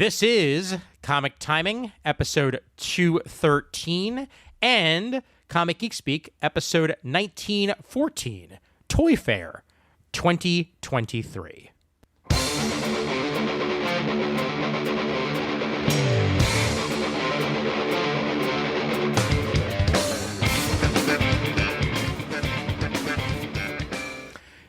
This is Comic Timing, episode 213, and Comic Geek Speak, episode 1914, Toy Fair 2023.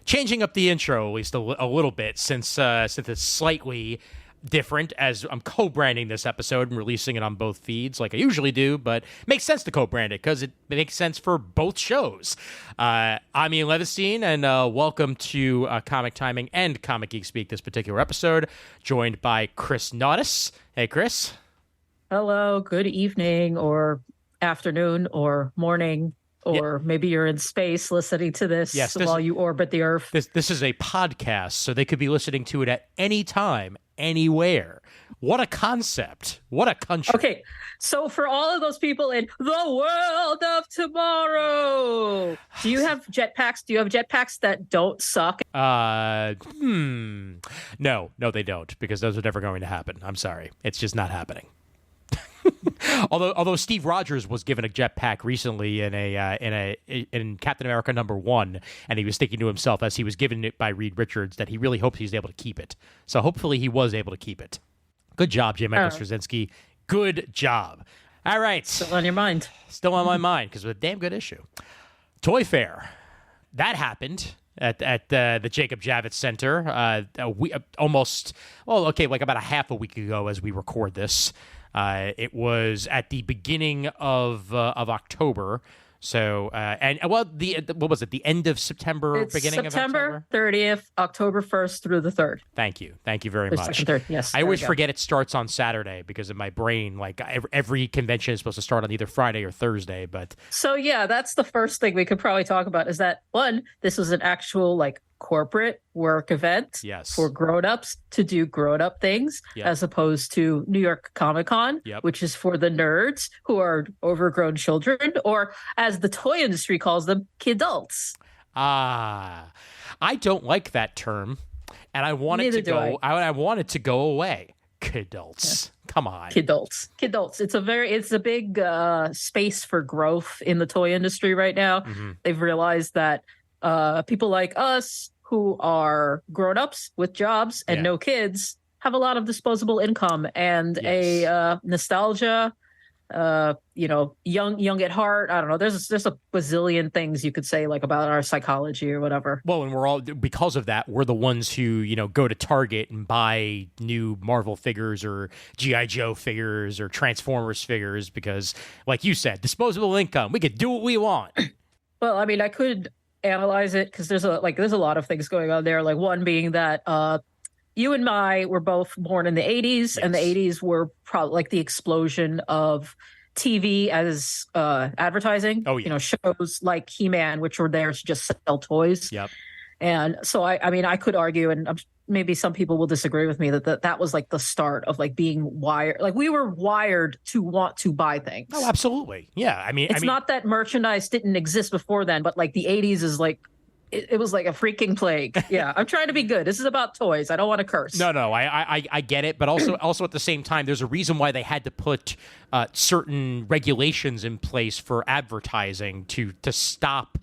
Changing up the intro at least a little bit since it's slightly different, as I'm co-branding this episode and releasing it on both feeds like I usually do, but it makes sense to co-brand it because it makes sense for both shows. I'm Ian Levestein, and welcome to Comic Timing and Comic Geek Speak, this particular episode, joined by Chris Naudus. Hey, Chris. Hello, good evening or afternoon or morning. Or maybe you're in space listening to this while you orbit the Earth. This is a podcast, so they could be listening to it at any time, anywhere. What a concept. What a country. Okay, so for all of those people in the world of tomorrow, do you have jetpacks? Do you have jetpacks that don't suck? No, they don't, because those are never going to happen. I'm sorry. It's just not happening. Although Steve Rogers was given a jetpack recently in Captain America #1, and he was thinking to himself as he was given it by Reed Richards that he really hopes he's able to keep it. So hopefully he was able to keep it. Good job, J. Michael Straczynski. Good job. All right. Still on your mind. Still on my mind, because it was a damn good issue. Toy Fair. That happened at the Jacob Javits Center about a half a week ago as we record this. It was at the beginning of October. So, what was it? The end of September, beginning of October? September 30th, October 1st through the 3rd. Thank you very much. Second, third. Yes, I always forget it starts on Saturday because in my brain, like every convention is supposed to start on either Friday or Thursday. But so yeah, that's the first thing we could probably talk about is that one, this was an actual corporate work event for grown-ups to do grown-up things as opposed to New York Comic Con, which is for the nerds who are overgrown children, or as the toy industry calls them, kidults. I don't like that term, and I want it to go. I want it to go away. Kidults. Yeah. Come on. Kidults. It's a big space for growth in the toy industry right now. Mm-hmm. They've realized that people like us who are grown-ups with jobs and no kids have a lot of disposable income and a nostalgia, young at heart. I don't know. There's a bazillion things you could say about our psychology or whatever. Well, and we're all, because of that, we're the ones who, go to Target and buy new Marvel figures or G.I. Joe figures or Transformers figures because, like you said, disposable income. We could do what we want. Well, I mean, I could analyze it because there's a lot of things going on there. One being that you and I were both born in the 80s, and the 80s were probably the explosion of TV as advertising. Oh, yeah. Shows like He-Man, which were there to just sell toys. Yep. And so I could argue, and maybe some people will disagree with me, that was the start of being wired. We were wired to want to buy things. Oh, absolutely. Yeah. It's not that merchandise didn't exist before then, but the 80s is it was like a freaking plague. Yeah. I'm trying to be good. This is about toys. I don't want to curse. No, I get it. But also at the same time, there's a reason why they had to put certain regulations in place for advertising to stop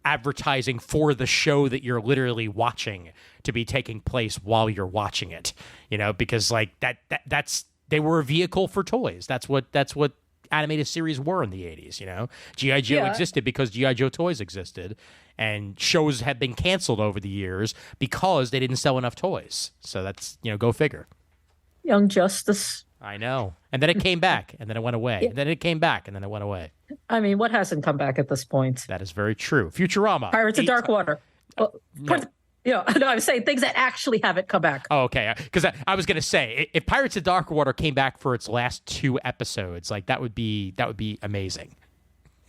advertising for the show that you're literally watching to be taking place while you're watching it, because that's they were a vehicle for toys. That's what animated series were in the 80s. G.I. Joe existed because G.I. Joe toys existed, and shows have been canceled over the years because they didn't sell enough toys. So that's, go figure. Young Justice. I know. And then it came back, and then it went away. And then it came back, and then it went away. I mean, what hasn't come back at this point? That is very true. Futurama. Pirates of Dark Water. No, I'm saying things that actually haven't come back. Oh, okay. Because I was going to say, if Pirates of Dark Water came back for its last 2 episodes, that would be amazing.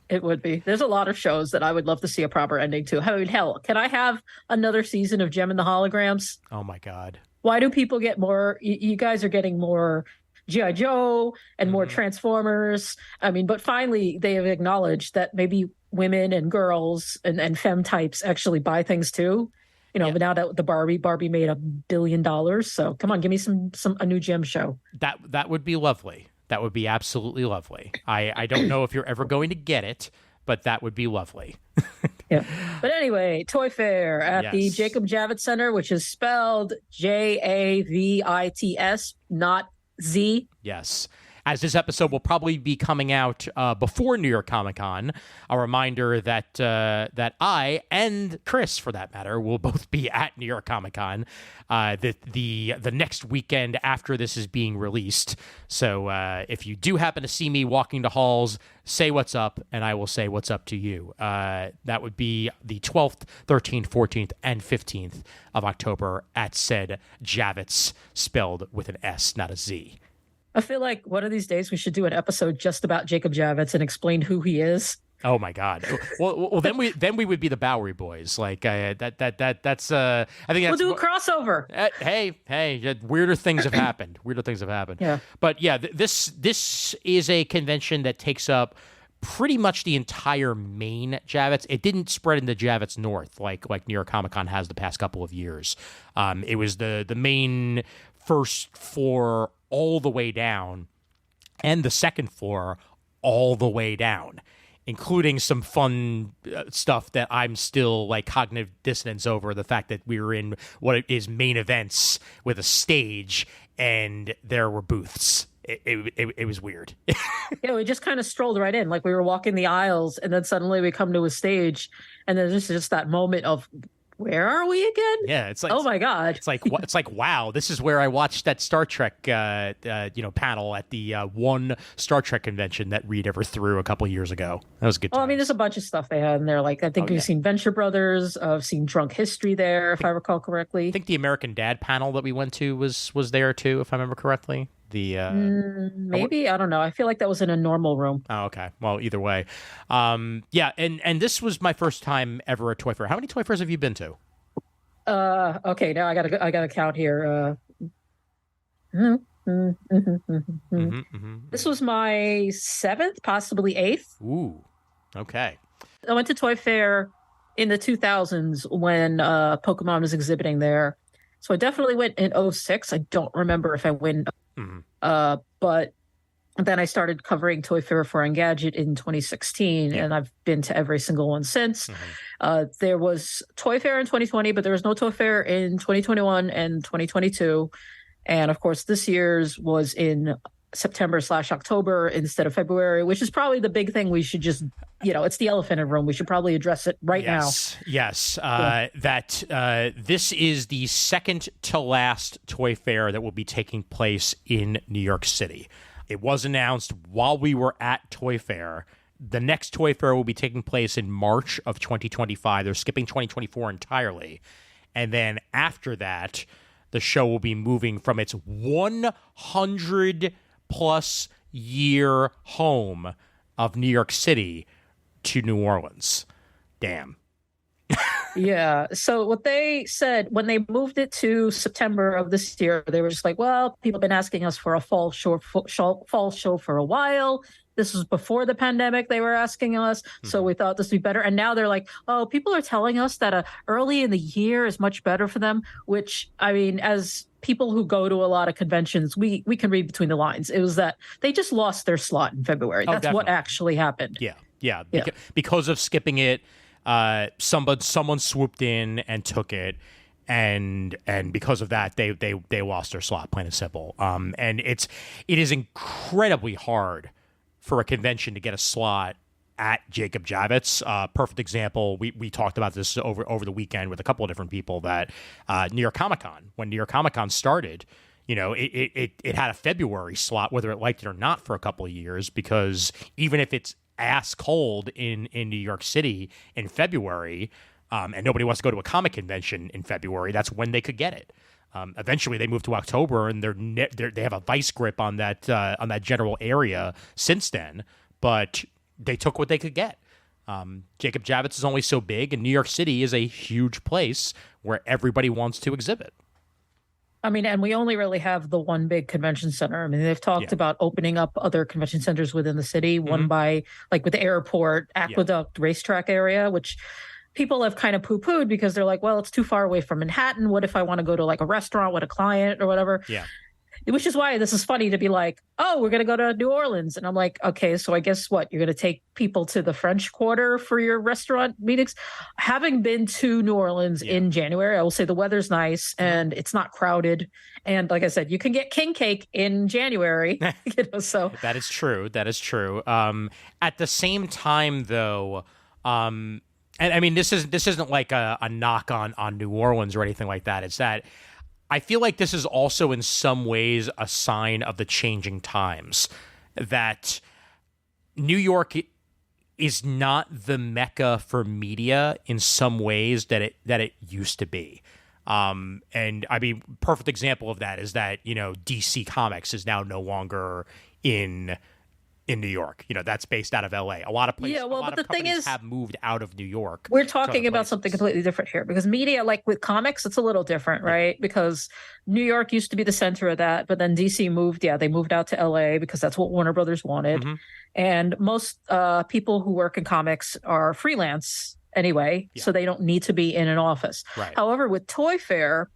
It would be. There's a lot of shows that I would love to see a proper ending to. I mean, hell, can I have another season of Gem and the Holograms? Oh, my God. Why do people get more? You guys are getting more G.I. Joe and more Transformers. I mean, but finally they have acknowledged that maybe women and girls and femme types actually buy things too. But now that the Barbie made $1 billion, so come on, give me a new Gem show. That would be lovely. That would be absolutely lovely. I don't know if you're ever going to get it, but that would be lovely. Yeah. But anyway, Toy Fair at the Jacob Javits Center, which is spelled Javits, not Z. Yes. As this episode will probably be coming out before New York Comic Con, a reminder that that I and Chris, for that matter, will both be at New York Comic Con the next weekend after this is being released. So if you do happen to see me walking the halls, say what's up, and I will say what's up to you. That would be the 12th, 13th, 14th, and 15th of October at said Javits, spelled with an S, not a Z. I feel like one of these days we should do an episode just about Jacob Javits and explain who he is. Oh my God! Well, then we would be the Bowery Boys. Like that's I think that's we'll do a crossover. Hey, weirder things have happened. Yeah. But yeah, this is a convention that takes up pretty much the entire main Javits. It didn't spread into Javits North like New York Comic Con has the past couple of years. It was the main first floor all the way down, and the second floor all the way down, including some fun stuff that I'm still like cognitive dissonance over, the fact that we were in what is main events with a stage and there were booths. It was weird. Yeah, we just kind of strolled right in, like we were walking the aisles, and then suddenly we come to a stage, and there's just that moment of, where are we again? Yeah, it's like, oh my God. It's like wow, this is where I watched that Star Trek panel at the one Star Trek convention that Reed ever threw a couple of years ago. That was good. Well, I mean, there's a bunch of stuff they had in there. Like I think we've seen Venture Brothers. I've seen Drunk History there, if I recall correctly. I think the American Dad panel that we went to was there too, if I remember correctly. Maybe, I don't know. I feel like that was in a normal room. Oh, okay. Well, either way, yeah. And this was my first time ever at Toy Fair. How many Toy Fairs have you been to? Okay. Now I gotta count here. This was my 7th, possibly 8th. Ooh. Okay. I went to Toy Fair in the 2000s when Pokemon was exhibiting there. So I definitely went in 2006. I don't remember if I went, but then I started covering Toy Fair for Engadget in 2016, and I've been to every single one since. There was Toy Fair in 2020, but there was no Toy Fair in 2021 and 2022. And of course, this year's was in September/October instead of February, which is probably the big thing we should just, it's the elephant in the room. We should probably address it now. Yes. That this is the second to last Toy Fair that will be taking place in New York City. It was announced while we were at Toy Fair. The next Toy Fair will be taking place in March of 2025. They're skipping 2024 entirely. And then after that, the show will be moving from its 100-plus year home of New York City to New Orleans. Damn. Yeah. So what they said when they moved it to September of this year, they were just like, well, people have been asking us for a fall show for a while. This was before the pandemic. They were asking us. So we thought this would be better. And now they're like, oh, people are telling us that early in the year is much better for them, which, I mean, as people who go to a lot of conventions, we can read between the lines. It was that they just lost their slot in February. That's what actually happened. Yeah. Because of skipping it, someone swooped in and took it, and because of that, they lost their slot, plain and simple. And it is incredibly hard for a convention to get a slot at Jacob Javits. Perfect example. We talked about this over the weekend with a couple of different people that New York Comic Con, when New York Comic Con started, it had a February slot, whether it liked it or not, for a couple of years, because even if it's ass cold in New York City in February, and nobody wants to go to a comic convention in February, that's when they could get it. Eventually, they moved to October, and they have a vice grip on that general area since then. But they took what they could get. Jacob Javits is only so big, and New York City is a huge place where everybody wants to exhibit. I mean, and we only really have the one big convention center. I mean, they've talked about opening up other convention centers within the city, one by, like with the airport, Aqueduct, racetrack area, which people have kind of poo-pooed because they're like, well, it's too far away from Manhattan. What if I want to go to like a restaurant with a client or whatever? Yeah. Which is why this is funny to be like, oh, we're going to go to New Orleans. And I'm like, okay, so I guess what? You're going to take people to the French Quarter for your restaurant meetings? Having been to New Orleans in January, I will say the weather's nice and it's not crowded. And like I said, you can get king cake in January. So that is true. That is true. At the same time, though, and I mean, this isn't like a knock on New Orleans or anything like that. It's that I feel like this is also in some ways a sign of the changing times, that New York is not the mecca for media in some ways that it used to be. And I mean, perfect example of that is that, DC Comics is now no longer in New York. That's based out of LA. A lot of places, but the thing is, have moved out of New York. We're talking about something completely different here, because media, like with comics, it's a little different, right? Because New York used to be the center of that, but then DC moved. Yeah, they moved out to LA because that's what Warner Brothers wanted. Mm-hmm. And most people who work in comics are freelance anyway, so they don't need to be in an office. Right. However, with Toy Fair,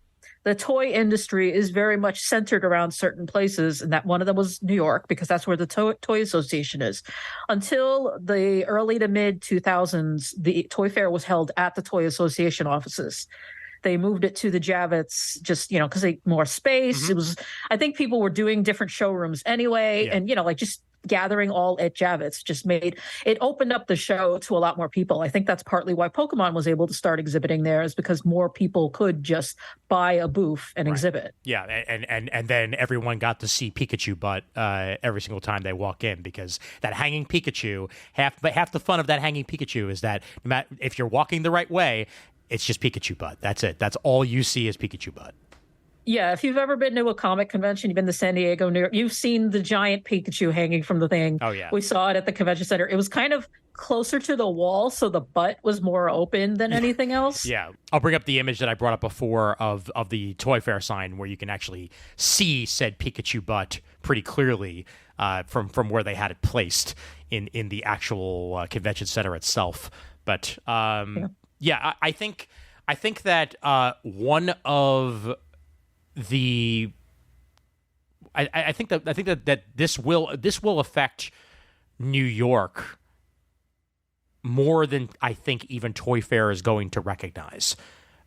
the toy industry is very much centered around certain places, and that one of them was New York, because that's where the Toy Association is. Until the early to mid 2000s, the Toy Fair was held at the Toy Association offices. They moved it to the Javits just, because they more space. Mm-hmm. It was, I think people were doing different showrooms anyway, and just gathering all at Javits just made it opened up the show to a lot more people. I think that's partly why Pokemon was able to start exhibiting there, is because more people could just buy a booth and exhibit. Yeah, and then everyone got to see Pikachu butt every single time they walk in, because that hanging Pikachu, half the fun of that hanging Pikachu is that if you're walking the right way, it's just Pikachu butt. That's it. That's all you see is Pikachu butt. Yeah, if you've ever been to a comic convention, you've been to San Diego, New York, you've seen the giant Pikachu hanging from the thing. Oh, yeah. We saw it at the convention center. It was kind of closer to the wall, so the butt was more open than anything else. Yeah. I'll bring up the image that I brought up before of the Toy Fair sign, where you can actually see said Pikachu butt pretty clearly from where they had it placed in the actual convention center itself. But I think that one of the I think that this will affect New York more than I think even Toy Fair is going to recognize.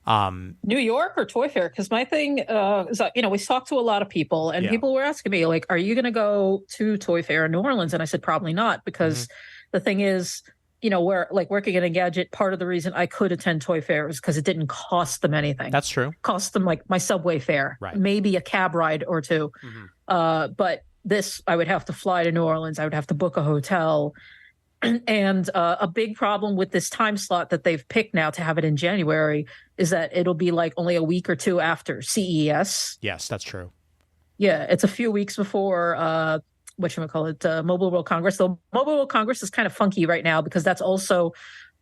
New York or Toy Fair? Because my thing is, we talked to a lot of people, and people were asking me, like, are you going to go to Toy Fair in New Orleans? And I said, probably not, because the thing is, where like working at Engadget, part of the reason I could attend Toy Fair is because it didn't cost them anything. That's true. Cost them like my subway fare, right? Maybe a cab ride or two. Mm-hmm. But this, I would have to fly to New Orleans. I would have to book a hotel. And a big problem with this time slot that they've picked now to have it in January is that it'll be like only a week or two after CES. Yes, that's true. Yeah, it's a few weeks before Mobile World Congress. So Mobile World Congress is kind of funky right now, because that's also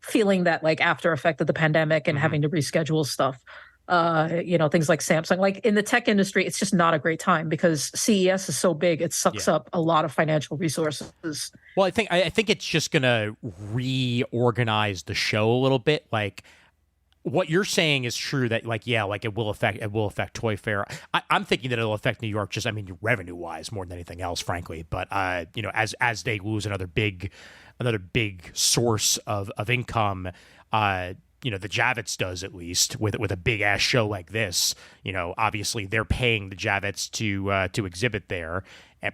feeling that like after effect of the pandemic and having to reschedule stuff. Things like Samsung, like in the tech industry, it's just not a great time because CES is so big. It sucks up a lot of financial resources. Well, I think it's just going to reorganize the show a little bit. Like, what you're saying is true, that it will affect Toy Fair. I'm thinking that it'll affect New York, just revenue wise more than anything else, frankly. But as they lose another big source of income, the Javits does, at least with a big ass show like this. Obviously they're paying the Javits to exhibit there,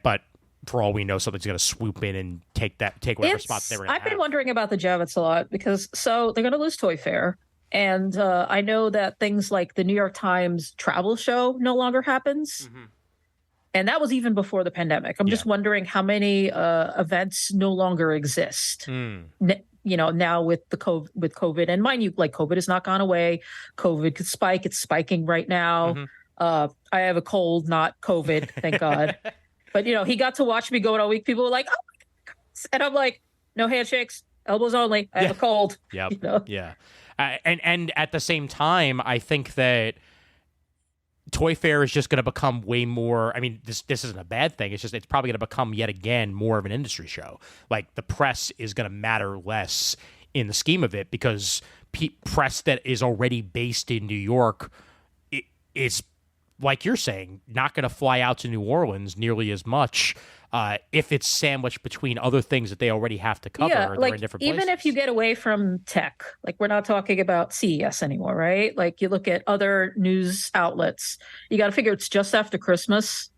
but for all we know, something's going to swoop in and take whatever spot they were going to have. I've been wondering about the Javits a lot, because they're going to lose Toy Fair. And I know that things like the New York Times travel show no longer happens. Mm-hmm. And that was even before the pandemic. I'm just wondering how many events no longer exist. Now with COVID. And mind you, like, COVID has not gone away. COVID could spike. It's spiking right now. Mm-hmm. I have a cold, not COVID, thank God. But, he got to watch me go in all week. People were like, oh my God. And I'm like, no handshakes, elbows only. I have a cold. Yep. Yeah. And at the same time, I think that Toy Fair is just going to become way more. I mean, this isn't a bad thing. It's probably going to become yet again more of an industry show. Like, the press is going to matter less in the scheme of it, because press that is already based in New York is, like you're saying, not going to fly out to New Orleans nearly as much if it's sandwiched between other things that they already have to cover. Yeah, Or like in different even places. if you get away from tech, like we're not talking about CES anymore, right? Like you look at other news outlets, you got to figure it's just after Christmas,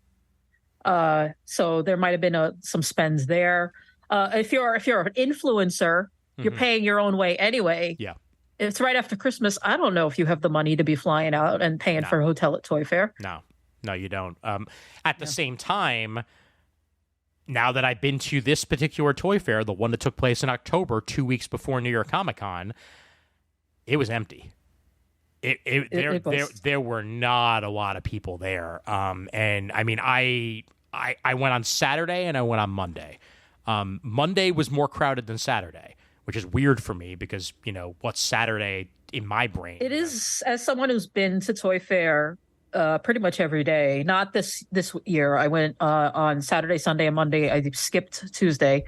so there might have been some spends there. If you're an influencer, you're paying your own way anyway. Yeah. It's right after Christmas. I don't know if you have the money to be flying out and paying for a hotel at Toy Fair. No, you don't. At the same time, now that I've been to this particular Toy Fair, the one that took place in October, 2 weeks before New York Comic Con, it was empty. There were not a lot of people there. And I mean, I went on Saturday and I went on Monday. Monday was more crowded than Saturday, which is weird for me because, what's Saturday in my brain? It is, as someone who's been to Toy Fair pretty much every day. Not this year. I went on Saturday, Sunday, and Monday. I skipped Tuesday.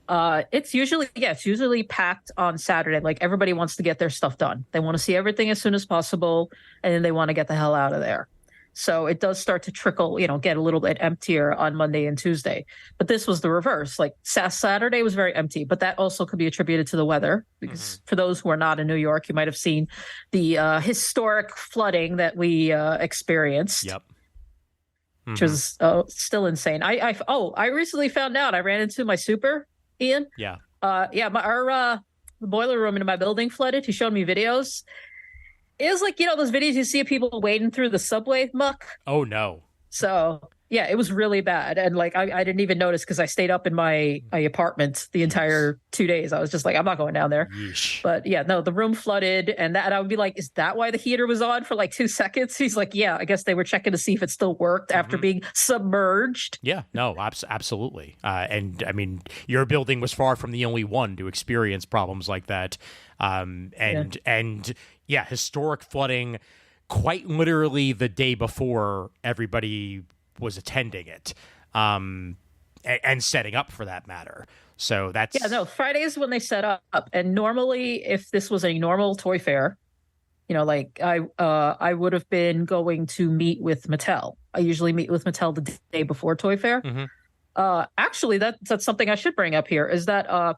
It's usually packed on Saturday. Like everybody wants to get their stuff done. They want to see everything as soon as possible, and then they want to get the hell out of there. So it does start to trickle, get a little bit emptier on Monday and Tuesday. But this was the reverse. Like Saturday was very empty, but that also could be attributed to the weather. Because for those who are not in New York, you might have seen the historic flooding that we experienced. Yep. Which was still insane. I recently found out. I ran into my super, Ian. Yeah. The boiler room in my building flooded. He showed me videos. It was like, those videos you see of people wading through the subway muck. Oh, no. So, yeah, it was really bad. And like, I didn't even notice because I stayed up in my apartment the entire 2 days. I was just like, I'm not going down there. Yeesh. But yeah, no, the room flooded. And I would be like, is that why the heater was on for like 2 seconds? He's like, yeah, I guess they were checking to see if it still worked after being submerged. Yeah, no, absolutely. And I mean, your building was far from the only one to experience problems like that. Yeah, historic flooding quite literally the day before everybody was attending it, and setting up for that matter. So that's... Yeah, no, Friday is when they set up. And normally, if this was a normal Toy Fair, like I would have been going to meet with Mattel. I usually meet with Mattel the day before Toy Fair. Actually, that's something I should bring up here, is that...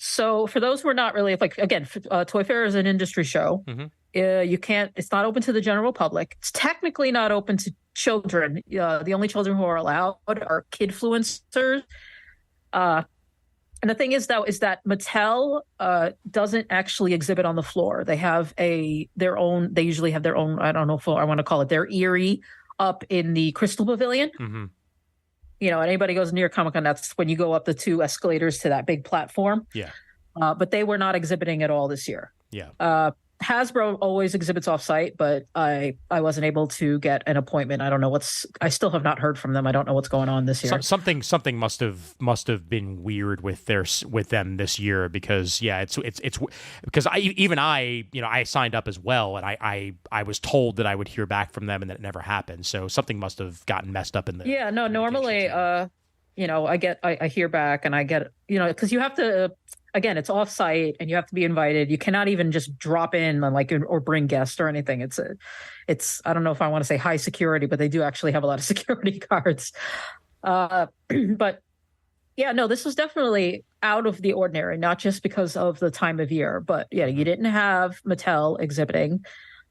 So for those who are not really, like, again, Toy Fair is an industry show. You can't, it's not open to the general public. It's technically not open to children. The only children who are allowed are kidfluencers. And the thing is, though, is that Mattel doesn't actually exhibit on the floor. They have they usually have their own, I don't know if I want to call it their Erie up in the Crystal Pavilion. Anybody goes near Comic-Con, that's when you go up the 2 escalators to that big platform. Yeah. But they were not exhibiting at all this year. Yeah. Hasbro always exhibits off-site, but I wasn't able to get an appointment. I don't know I still have not heard from them. I don't know what's going on this year. Something must have been weird with them this year, because it's because I signed up as well, and I was told that I would hear back from them, and that it never happened. So something must have gotten messed up in there. Yeah, no, normally I hear back, and I get, because you have to, again, it's off-site and you have to be invited. You cannot even just drop in and or bring guests or anything. It's I don't know if I want to say high security, but they do actually have a lot of security guards. But yeah, no, this was definitely out of the ordinary, not just because of the time of year, but yeah, you didn't have Mattel exhibiting.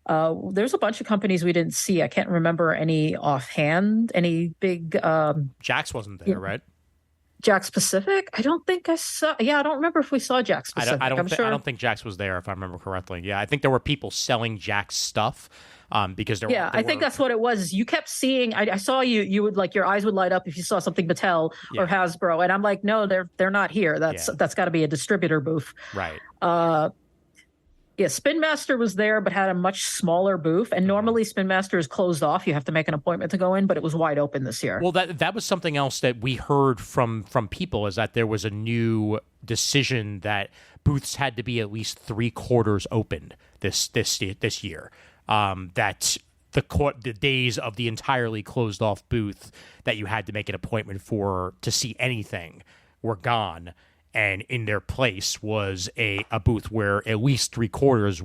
There's a bunch of companies we didn't see. I can't remember any offhand, any big... Jax wasn't there, right? Jakks Pacific? I don't think I saw. Yeah, I don't remember if we saw Jakks Pacific. I don't think Jakks was there, if I remember correctly. Yeah, I think there were people selling Jakks stuff, because I think that's what it was. You kept seeing. I saw you. You would, like, your eyes would light up if you saw something Mattel or Hasbro, and I'm like, no, they're not here. That's got to be a distributor booth, right? Yeah, Spin Master was there, but had a much smaller booth. And normally Spin Master is closed off. You have to make an appointment to go in, but it was wide open this year. Well, that was something else that we heard from people, is that there was a new decision that booths had to be at least 3/4 open this year. That the days of the entirely closed off booth that you had to make an appointment for to see anything were gone. and in their place was a booth where at least 3/4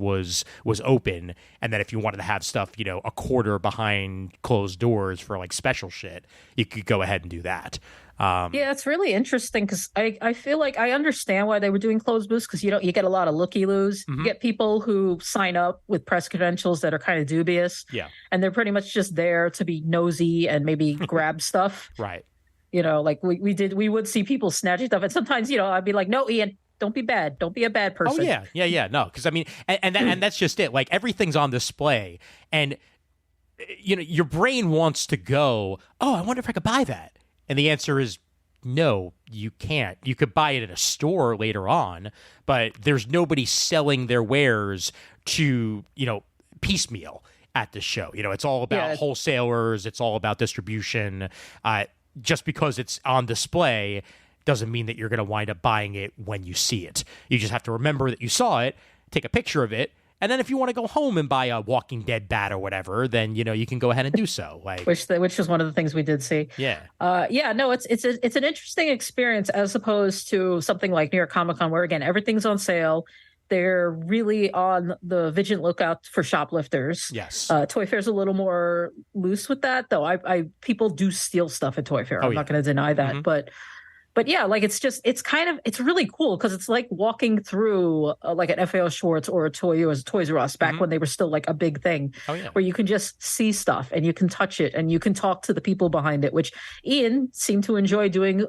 was open, and then if you wanted to have stuff, a quarter behind closed doors for like special shit, you could go ahead and do that. Yeah, it's really interesting because I feel like I understand why they were doing closed booths, because you get a lot of looky-loos. You get people who sign up with press credentials that are kind of dubious. Yeah. And they're pretty much just there to be nosy and maybe grab stuff. Right. Like we would see people snatching stuff. And sometimes, I'd be like, no, Ian, don't be bad. Don't be a bad person. Oh, yeah. No, because I mean, and that's just it. Like, everything's on display. And, your brain wants to go, oh, I wonder if I could buy that. And the answer is no, you can't. You could buy it at a store later on, but there's nobody selling their wares to, piecemeal at the show. It's all about wholesalers. It's all about distribution. Just because it's on display doesn't mean that you're going to wind up buying it when you see it. You just have to remember that you saw it, take a picture of it, and then if you want to go home and buy a Walking Dead bat or whatever, then you can go ahead and do so. Like, which is one of the things we did see. Yeah. No, it's an interesting experience as opposed to something like New York Comic Con, where again everything's on sale. They're really on the vigilant lookout for shoplifters. Yes. Toy Fair's a little more loose with that, though. People do steal stuff at Toy Fair. I'm not going to deny that, But yeah, like it's really cool because it's like walking through like an FAO Schwartz or a Toys R Us back when they were still like a big thing, where you can just see stuff and you can touch it and you can talk to the people behind it, which Ian seemed to enjoy doing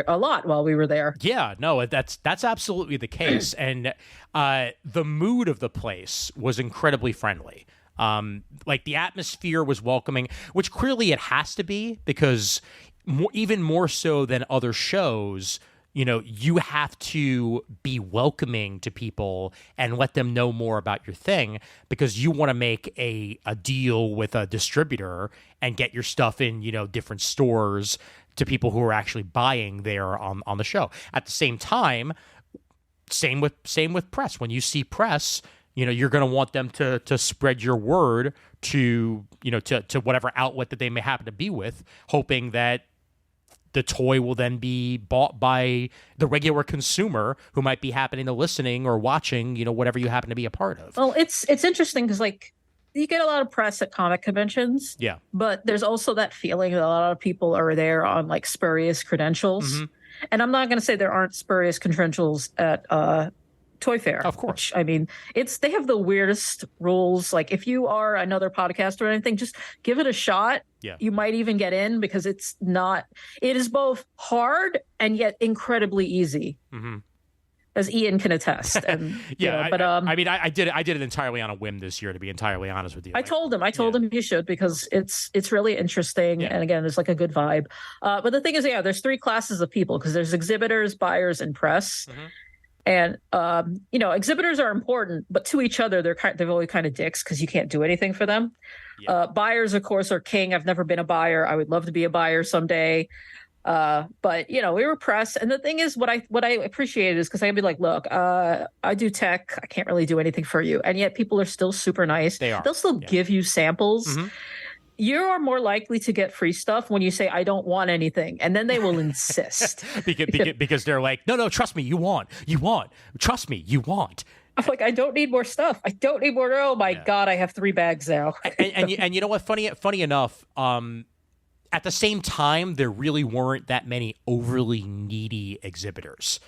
a lot while we were there. Yeah, no, that's absolutely the case. And the mood of the place was incredibly friendly. Like, the atmosphere was welcoming, which clearly it has to be, because even more so than other shows, you have to be welcoming to people and let them know more about your thing, because you want to make a deal with a distributor and get your stuff in, different stores to people who are actually buying there on the show. At the same time, same with press. When you see press, you're going to want them to spread your word to whatever outlet that they may happen to be with, hoping that the toy will then be bought by the regular consumer who might be happening to listening or watching, whatever you happen to be a part of. Well, it's interesting because, like, you get a lot of press at comic conventions. Yeah. But there's also that feeling that a lot of people are there on, like, spurious credentials. And I'm not going to say there aren't spurious credentials at Toy Fair. Of course. I mean, they have the weirdest rules. Like, if you are another podcast or anything, just give it a shot. Yeah. You might even get in, because it is both hard and yet incredibly easy. As Ian can attest. And, I did it entirely on a whim this year, to be entirely honest with you. I told him you should, because it's really interesting. Yeah. And again, there's like a good vibe. But the thing is, there's 3 classes of people, because there's exhibitors, buyers, and press. And, exhibitors are important, but to each other, they're really kind of dicks, because you can't do anything for them. Yeah. Buyers, of course, are king. I've never been a buyer. I would love to be a buyer someday. But we were press. And the thing is, what I appreciated is, because I can be like, look, I do tech. I can't really do anything for you. And yet people are still super nice. They'll still give you samples. You are more likely to get free stuff when you say, I don't want anything. And then they will insist. because they're like, no, trust me, you want. Trust me, you want. I'm like, I don't need more stuff. I don't need more. Oh, my God, I have 3 bags now. and you know what? Funny enough, at the same time, there really weren't that many overly needy exhibitors.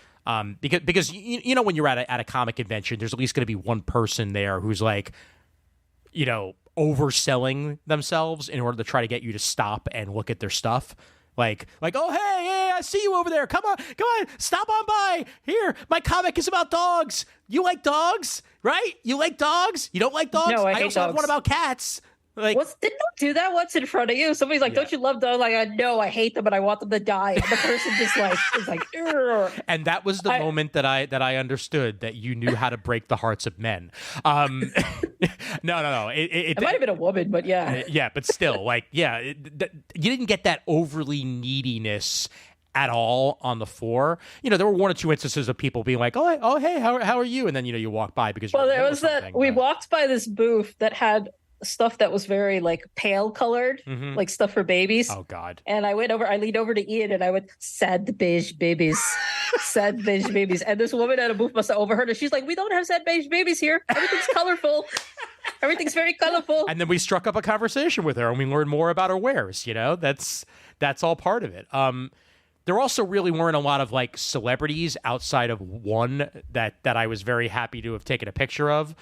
Because when you're at a comic convention, there's at least going to be one person there who's like, overselling themselves in order to try to get you to stop and look at their stuff. Like, oh, hey, I see you over there. Come on, stop on by. Here, my comic is about dogs. You like dogs, right? You like dogs? You don't like dogs? No, I hate also dogs. have one about cats. Like, didn't I do that once in front of you? Somebody's like, don't you love dogs? Like, no, I hate them and I want them to die. And the person just is like, Urgh. And that was the moment that I understood that you knew how to break the hearts of men. No. It might have been a woman, but yeah. Yeah, but still, you didn't get that overly neediness at all on the floor. There were 1 or 2 instances of people being like, oh, hey, how are you? And then, you walk by because you're there was that we walked by this booth that had stuff that was very like pale colored, like stuff for babies. Oh God. And I leaned over to Ian and I went, sad beige babies. sad beige babies. And this woman at a booth must have overheard her. She's like, "We don't have sad beige babies here. Everything's colorful. Everything's very colorful." And then we struck up a conversation with her, and we learned more about her wares. You know, that's all part of it. There also really weren't a lot of like celebrities outside of one that I was very happy to have taken a picture of.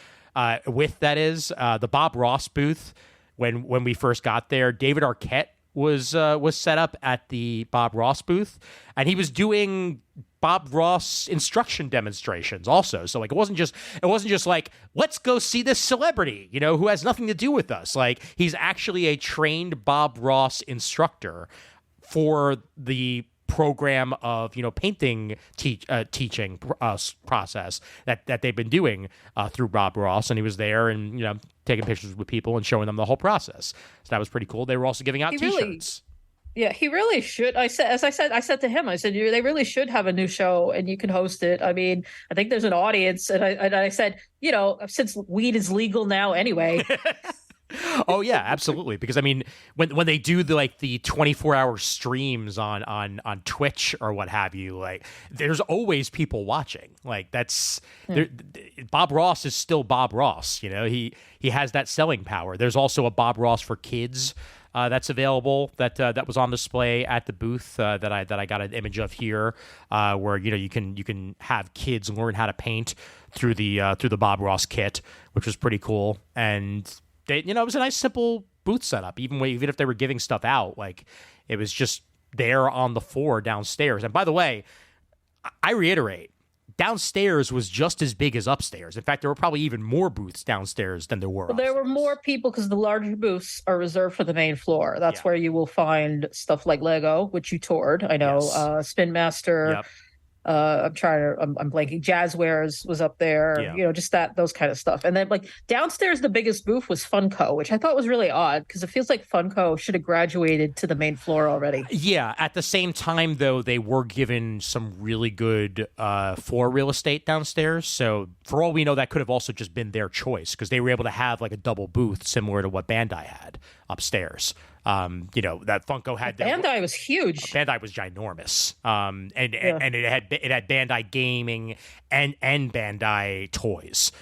With that is the Bob Ross booth. When we first got there, David Arquette was set up at the Bob Ross booth, and he was doing Bob Ross instruction demonstrations also. So like it wasn't just like, let's go see this celebrity, you know, who has nothing to do with us. Like he's actually a trained Bob Ross instructor for the program of, you know, painting teaching process that they've been doing through Bob Ross. And he was there and, you know, taking pictures with people and showing them the whole process. So that was pretty cool. They were also giving out t-shirts. Yeah, he really should. I said to him, I said, they really should have a new show and you can host it. I mean, I think there's an audience. And I said, you know, since weed is legal now anyway. Oh yeah, absolutely. Because I mean, when they do the 24-hour streams on Twitch or what have you, like there's always people watching. Like that's Bob Ross is still Bob Ross. You know, he has that selling power. There's also a Bob Ross for kids that's available that was on display at the booth that I got an image of here, where you know you can have kids learn how to paint through the Bob Ross kit, which was pretty cool. And it was a nice simple booth setup. Even if they were giving stuff out, like it was just there on the floor downstairs. And by the way, I reiterate, downstairs was just as big as upstairs. In fact, there were probably even more booths downstairs than there were. Well, there were more people because the larger booths are reserved for the main floor. That's where you will find stuff like Lego, which you toured. I know, yes. Spin Master. Yep. I'm blanking. Jazzwares was up there, you know, just those kind of stuff. And then like downstairs, the biggest booth was Funko, which I thought was really odd because it feels like Funko should have graduated to the main floor already. Yeah. At the same time, though, they were given some really good floor real estate downstairs. So for all we know, that could have also just been their choice because they were able to have like a double booth similar to what Bandai had upstairs. You know, that Funko had Bandai was huge. Bandai was ginormous. And it had Bandai gaming and Bandai toys,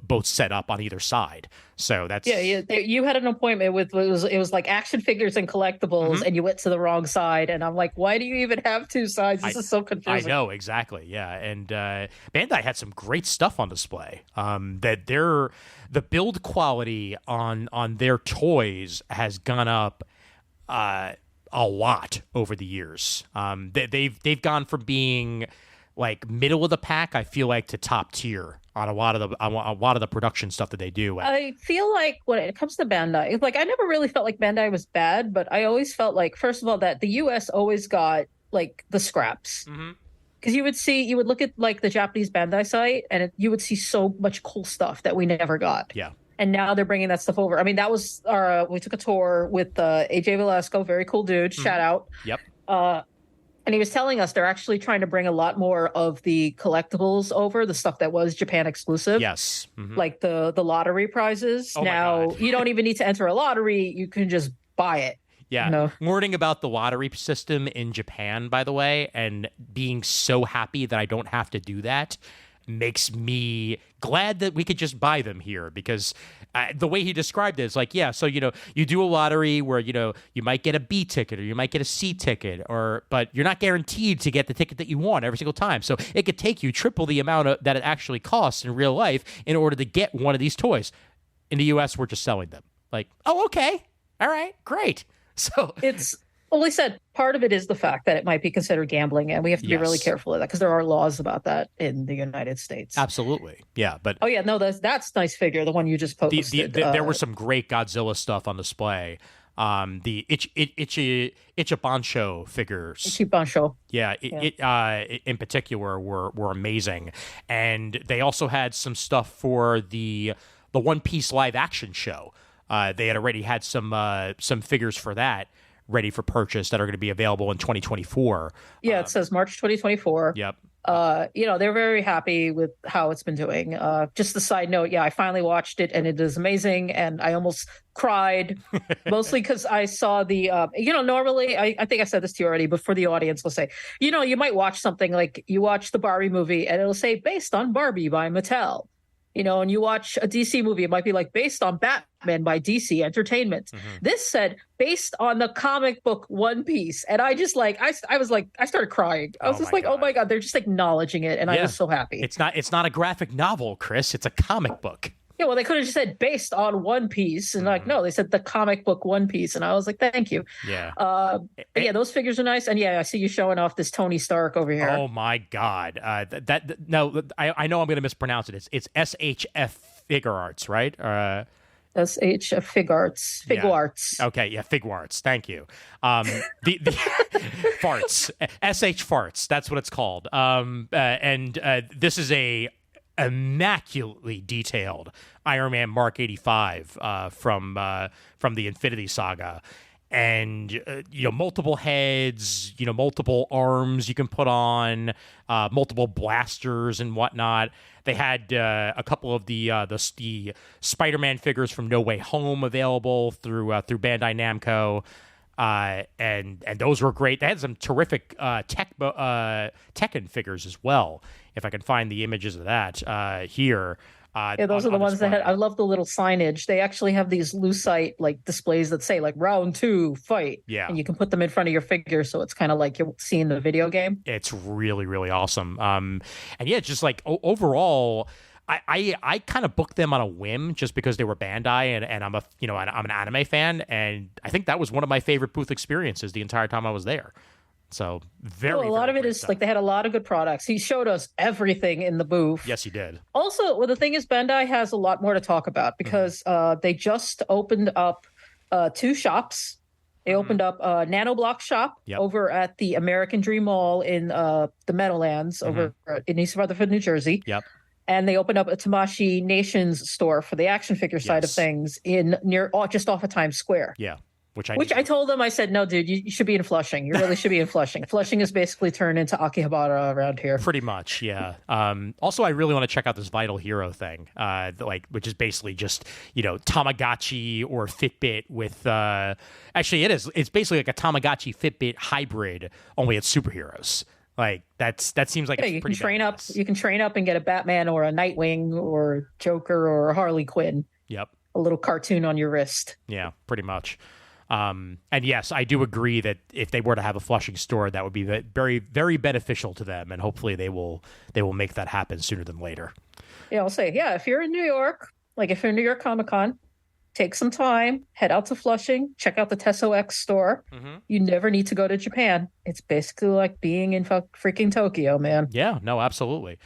both set up on either side. So that's you had an appointment with it was like action figures and collectibles, and you went to the wrong side. And I'm like, why do you even have two sides? This is so confusing. I know, exactly. Yeah, and Bandai had some great stuff on display. The build quality on their toys has gone up a lot over the years. They've gone from being like middle of the pack, I feel like, to top tier on a lot of the production stuff that they do. I feel like when it comes to Bandai, like I never really felt like Bandai was bad, but I always felt like, first of all, that the US always got like the scraps. Because you would look at like the Japanese Bandai site and you would see so much cool stuff that we never got. Yeah. And now they're bringing that stuff over. I mean, that was we took a tour with AJ Velasco, very cool dude. Shout out. Yep. And he was telling us they're actually trying to bring a lot more of the collectibles over, the stuff that was Japan exclusive. Yes. Like the lottery prizes. Oh now, you don't even need to enter a lottery. You can just buy it. Yeah. No. Learning about the lottery system in Japan, by the way, and being so happy that I don't have to do that makes me glad that we could just buy them here, because the way he described it is like, yeah, so, you know, you do a lottery where, you know, you might get a B ticket or you might get a C ticket, but you're not guaranteed to get the ticket that you want every single time. So it could take you triple the amount that it actually costs in real life in order to get one of these toys. In the US, we're just selling them. Like, oh, okay. All right, great. So it's, well, he said part of it is the fact that it might be considered gambling, and we have to be really careful of that because there are laws about that in the United States. Absolutely. Yeah. But oh, yeah, no, that's nice figure, the one you just posted. There were some great Godzilla stuff on display. The Ichibancho figures. Ichibancho. Yeah, it in particular were amazing. And they also had some stuff for the One Piece live action show. They had already had some figures for that ready for purchase that are going to be available in 2024. Yeah, it says March 2024. Yep. They're very happy with how it's been doing. Just a side note, yeah, I finally watched it and it is amazing. And I almost cried, mostly because I saw normally, I think I said this to you already, but for the audience, we'll say, you might watch something like you watch the Barbie movie and it'll say based on Barbie by Mattel. And you watch a DC movie, it might be like based on Batman by DC Entertainment. Mm-hmm. This said based on the comic book One Piece. And I just I started crying. I was just like, oh my God, they're just acknowledging it. And I was so happy. It's not a graphic novel, Chris. It's a comic book. Yeah, well, they could have just said based on One Piece, and no, they said the comic book One Piece, and I was like, thank you. Yeah. Yeah, those figures are nice, and yeah, I see you showing off this Tony Stark over here. Oh my God, no, I know I'm going to mispronounce it. It's SHF Figure Arts, right? SHF Fig Arts. Okay, yeah, Fig Arts. Thank you. The farts, SH Farts. That's what it's called. This is a immaculately detailed Iron Man Mark 85 from the Infinity Saga, and multiple heads, multiple arms you can put on, multiple blasters and whatnot. They had a couple of the Spider-Man figures from No Way Home available through Bandai Namco. And those were great. They had some terrific Tekken figures as well. If I can find the images of that here. Yeah, those are the ones that had. I love the little signage. They actually have these lucite like displays that say like round 2 fight. Yeah, and you can put them in front of your figure, so it's kind of like you're seeing the video game. It's really, really awesome. And yeah, just like overall. I kind of booked them on a whim just because they were Bandai and I'm I'm an anime fan, and I think that was one of my favorite booth experiences the entire time I was there. So a lot of it is stuff. like they had a lot of good products. He showed us everything in the booth. Yes, he did. Also, well, the thing is, Bandai has a lot more to talk about because they just opened up 2 shops. They opened up a Nanoblock shop over at the American Dream Mall in the Meadowlands over in East Rutherford, New Jersey. Yep. And they opened up a Tamashii Nations store for the action figure side of things just off of Times Square. Yeah. Which I told them, I said, no, dude, you should be in Flushing. You really should be in Flushing. Flushing is basically turned into Akihabara around here. Pretty much, yeah. Also, I really want to check out this Vital Hero thing, which is basically just, Tamagotchi or Fitbit with, actually it is. It's basically like a Tamagotchi Fitbit hybrid, only it's superheroes. Like that seems like you can train up. You can train up and get a Batman or a Nightwing or Joker or a Harley Quinn. Yep. A little cartoon on your wrist. Yeah, pretty much. And yes, I do agree that if they were to have a Flushing store, that would be very, very beneficial to them, and hopefully they will make that happen sooner than later. Yeah, I'll say, if you're in New York, like if you're in New York Comic Con, take some time, head out to Flushing, check out the Tesso X store. Mm-hmm. You never need to go to Japan. It's basically like being in freaking Tokyo, man. Yeah, no, absolutely.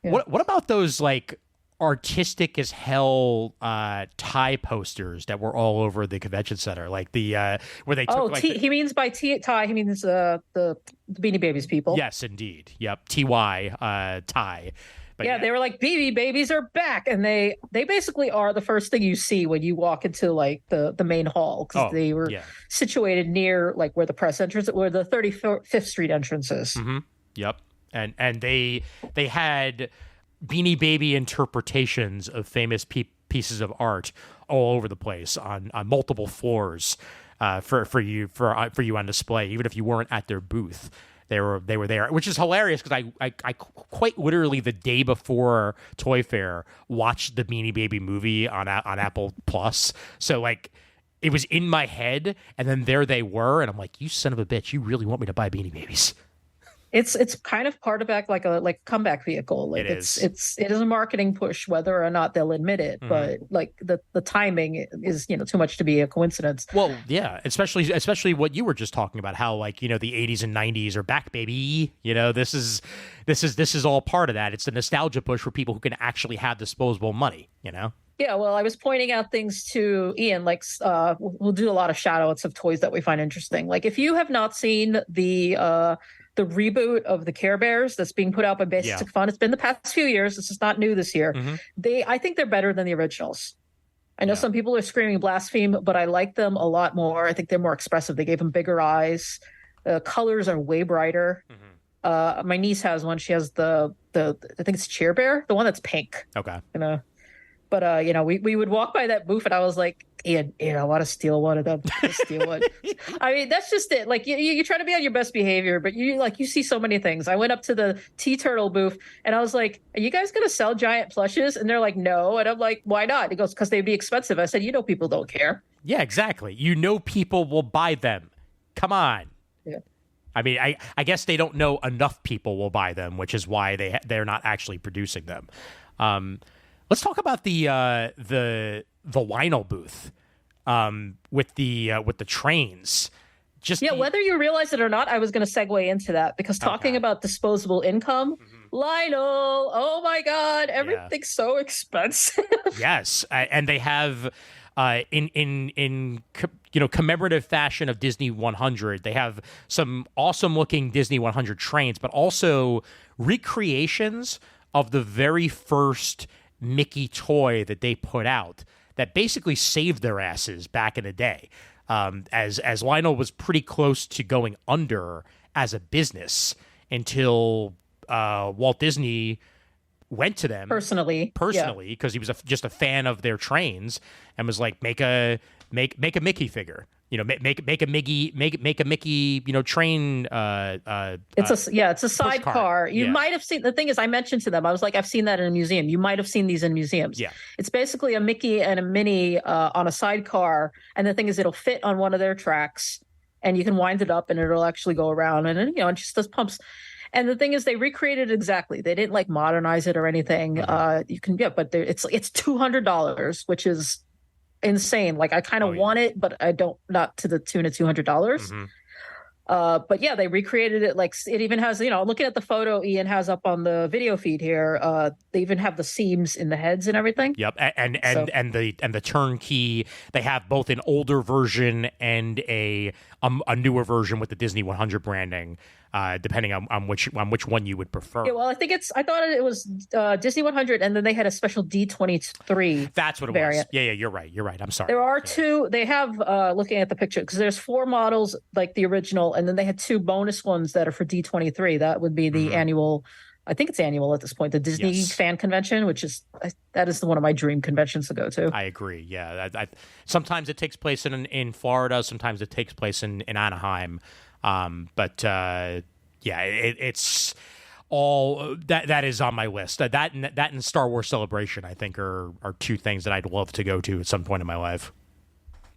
Yeah. What about those like artistic as hell tie posters that were all over the convention center, like the where they took he means by tie he means the Beanie Babies people. Yes, indeed. Yep. TY tie. But they were like, BB Babies are back, and they basically are the first thing you see when you walk into like the main hall, because they were situated near like where the press entrance, where the 35th Street entrance is. Mm-hmm. Yep. And they had Beanie Baby interpretations of famous pieces of art all over the place on multiple floors for you on display, even if you weren't at their booth. They were there, which is hilarious because I quite literally the day before Toy Fair watched the Beanie Baby movie on Apple Plus. So like it was in my head, and then there they were, and I'm like, you son of a bitch, you really want me to buy Beanie Babies? It's kind of part of like a comeback vehicle. Like it is a marketing push, whether or not they'll admit it. Mm-hmm. But like the timing is too much to be a coincidence. Well, yeah, especially what you were just talking about, how like the 80s and 90s are back, baby. This is all part of that. It's the nostalgia push for people who can actually have disposable money. Yeah, well, I was pointing out things to Ian, like we'll do a lot of shout outs of toys that we find interesting. Like if you have not seen the reboot of the Care Bears that's being put out by Basic Fun. It's been the past few years. This is not new this year. Mm-hmm. I think they're better than the originals. I know some people are screaming blaspheme, but I like them a lot more. I think they're more expressive. They gave them bigger eyes. The colors are way brighter. Mm-hmm. My niece has one. She has the I think it's Cheer Bear, the one that's pink. Okay. You know, but we would walk by that booth, and I was like, Ian, I want to steal one of them. Steal one. I mean, that's just it. Like you try to be on your best behavior, but you see so many things. I went up to the Tea Turtle booth, and I was like, "Are you guys gonna sell giant plushes?" And they're like, "No." And I'm like, "Why not?" He goes, "Because they'd be expensive." I said, people don't care." Yeah, exactly. People will buy them. Come on. Yeah. I mean, I guess they don't know enough people will buy them, which is why they're not actually producing them. Let's talk about the Lionel booth with the trains. Whether you realize it or not, I was going to segue into that because talking about disposable income, Lionel, oh my God, everything's so expensive. Yes, and they have in commemorative fashion of Disney 100, they have some awesome looking Disney 100 trains, but also recreations of the very first Mickey toy that they put out that basically saved their asses back in the day. As Lionel was pretty close to going under as a business until Walt Disney went to them personally because he was just a fan of their trains and was like, make a Mickey figure, make a Mickey train. It's a sidecar. You might have seen, the thing is, I mentioned to them, I was like, I've seen that in a museum. You might have seen these in museums. Yeah, it's basically a Mickey and a Minnie on a sidecar, and the thing is, it'll fit on one of their tracks, and you can wind it up, and it'll actually go around, and it just does pumps. And the thing is, they recreated it exactly. They didn't like modernize it or anything. You can get, but it's $200, which is insane. Like I kind of want it, but I don't, not to the tune of $200. But yeah, they recreated it. Like it even has, looking at the photo Ian has up on the video feed here, they even have the seams in the heads and everything. Yep, and the turnkey. They have both an older version and a newer version with the Disney 100 branding, depending on which one you would prefer. Yeah, well, I thought it was Disney 100, and then they had a special D23. That's what it variant. Was. Yeah, you're right. I'm sorry. There are two. They have looking at the picture because there's 4 models like the original, and then they had 2 bonus ones that are for D23. That would be the annual. I think it's annual at this point. The Disney Fan Convention, which is one of my dream conventions to go to. I agree. Yeah, sometimes it takes place in Florida. Sometimes it takes place in Anaheim. It's all that is on my list. That and Star Wars Celebration, I think, are 2 things that I'd love to go to at some point in my life.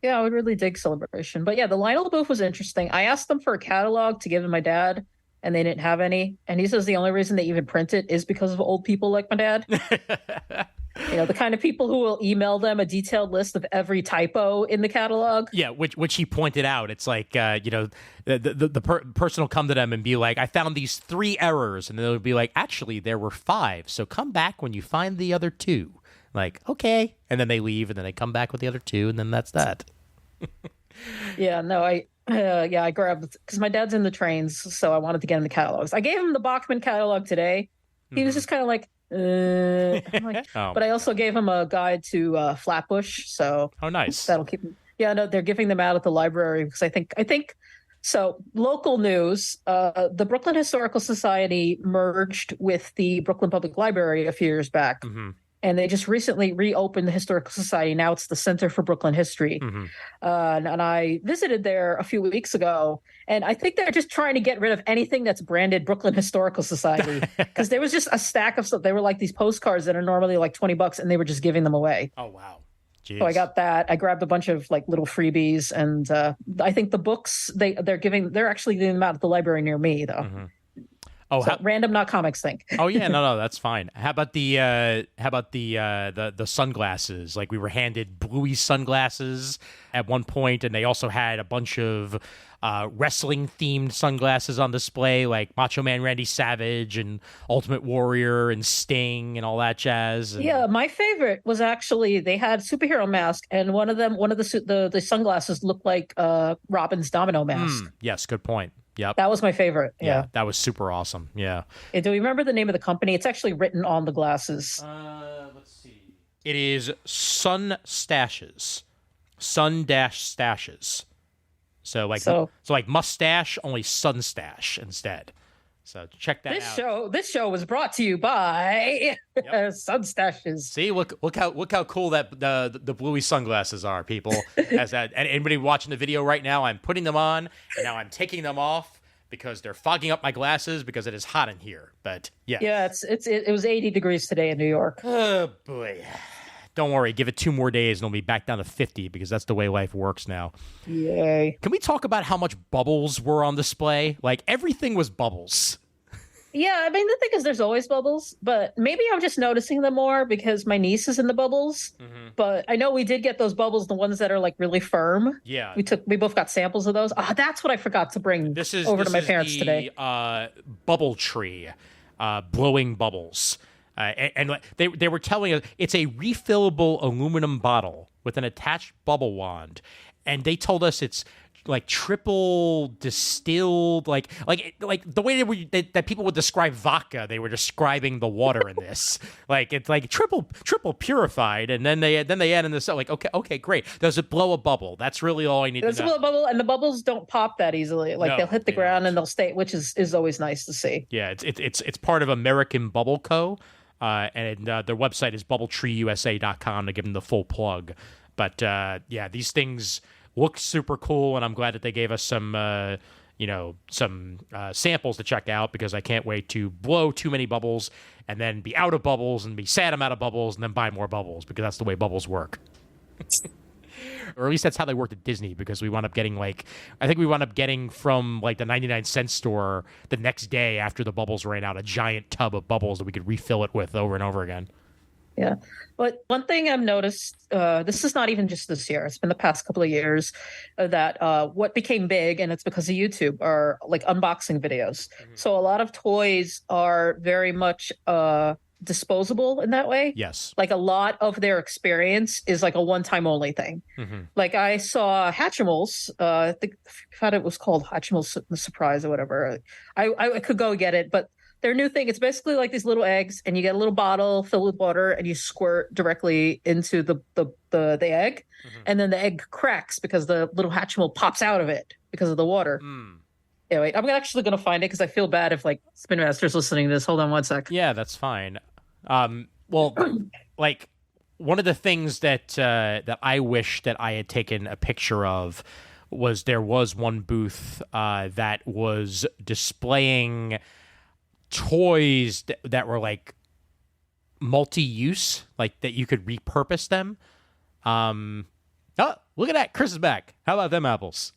Yeah, I would really dig Celebration. But yeah, the Lionel booth was interesting. I asked them for a catalog to give to my dad, and they didn't have any. And he says the only reason they even print it is because of old people like my dad. The kind of people who will email them a detailed list of every typo in the catalog. Yeah, which he pointed out. It's like, the person will come to them and be like, I found these 3 errors. And they'll be like, actually, there were 5. So come back when you find the other 2. Like, okay. And then they leave, and then they come back with the other 2, and then that's that. Yeah, no, I grabbed, because my dad's in the trains, so I wanted to get in the catalogs. I gave him the Bachman catalog today. He was just kind of like, But I also gave him a guide to Flatbush, so nice. That'll keep him. Yeah, no, they're giving them out at the library because I think so. Local news: the Brooklyn Historical Society merged with the Brooklyn Public Library a few years back. And they just recently reopened the Historical Society. Now it's the Center for Brooklyn History. And I visited there a few weeks ago. And I think they're just trying to get rid of anything that's branded Brooklyn Historical Society. Because there was just a stack of stuff. They were like these postcards that are normally like $20, and they were just giving them away. Oh, wow. Jeez. So I got that. I grabbed a bunch of like little freebies. And I think the books, they're actually giving them out at the library near me, though. Oh, so random, not comics thing. Oh yeah, no, that's fine. How about the sunglasses? Like we were handed Bluey sunglasses at one point, and they also had a bunch of wrestling themed sunglasses on display, like Macho Man Randy Savage and Ultimate Warrior and Sting and all that jazz. Yeah, my favorite was actually they had superhero mask, and one of the sunglasses looked like Robin's domino mask. Yes, good point. Yep. That was my favorite. Yeah. That was super awesome. Yeah. Do you remember the name of the company? It's actually written on the glasses. Let's see. It is Sun Stashes. Sun-Stashes. So like mustache, only Sun Stash instead. So check that out. This show was brought to you by Sun Stashes. See, look how cool that the bluey sunglasses are, people. As that, and anybody watching the video right now, I'm putting them on, and now I'm taking them off because they're fogging up my glasses because it is hot in here. But yeah, it was 80 degrees today in New York. Oh boy. Don't worry, give it 2 more days and it'll be back down to 50 because that's the way life works now. Yay. Can we talk about how much bubbles were on display? Like, everything was bubbles. Yeah, I mean, the thing is there's always bubbles, but maybe I'm just noticing them more because my niece is in the bubbles. Mm-hmm. But I know we did get those bubbles, the ones that are like really firm. Yeah. We both got samples of those. Oh, that's what I forgot to bring over to my parents today. Bubble tree, blowing bubbles. And they were telling us it's a refillable aluminum bottle with an attached bubble wand, and they told us it's like triple distilled, like the way that people would describe vodka, they were describing the water in this. Like, it's like triple purified, and then they add in this. Like, okay, great. Does it blow a bubble? That's really all I need to know. Does it blow a bubble? And the bubbles don't pop that easily. Like, they'll hit the ground and they'll stay, which is always nice to see. Yeah, it's part of American Bubble Co. And their website is bubbletreeusa.com to give them the full plug. But these things look super cool, and I'm glad that they gave us some samples to check out because I can't wait to blow too many bubbles and then be out of bubbles and be sad I'm out of bubbles and then buy more bubbles because that's the way bubbles work. Or at least that's how they worked at Disney, because we wound up getting from like the 99-cent store the next day after the bubbles ran out, a giant tub of bubbles that we could refill it with over and over again. Yeah. But one thing I've noticed, this is not even just this year, it's been the past couple of years, that what became big, and it's because of YouTube, are like unboxing videos. Mm-hmm. So a lot of toys are very much disposable in that way. Yes. Like, a lot of their experience is like a one-time only thing. Mm-hmm. Like, I saw Hatchimals, I thought it was called Hatchimals Surprise or whatever. I could go get it, but their new thing, it's basically like these little eggs, and you get a little bottle filled with water and you squirt directly into the egg. Mm-hmm. And then the egg cracks because the little Hatchimal pops out of it because of the water. Yeah, wait, I'm actually going to find it because I feel bad if like Spin Master's listening to this. Hold on one sec. Yeah, that's fine. Well, like, one of the things that I wish that I had taken a picture of was there was one booth that was displaying toys that were like multi-use, like that you could repurpose them. Oh, look at that! Chris is back. How about them apples?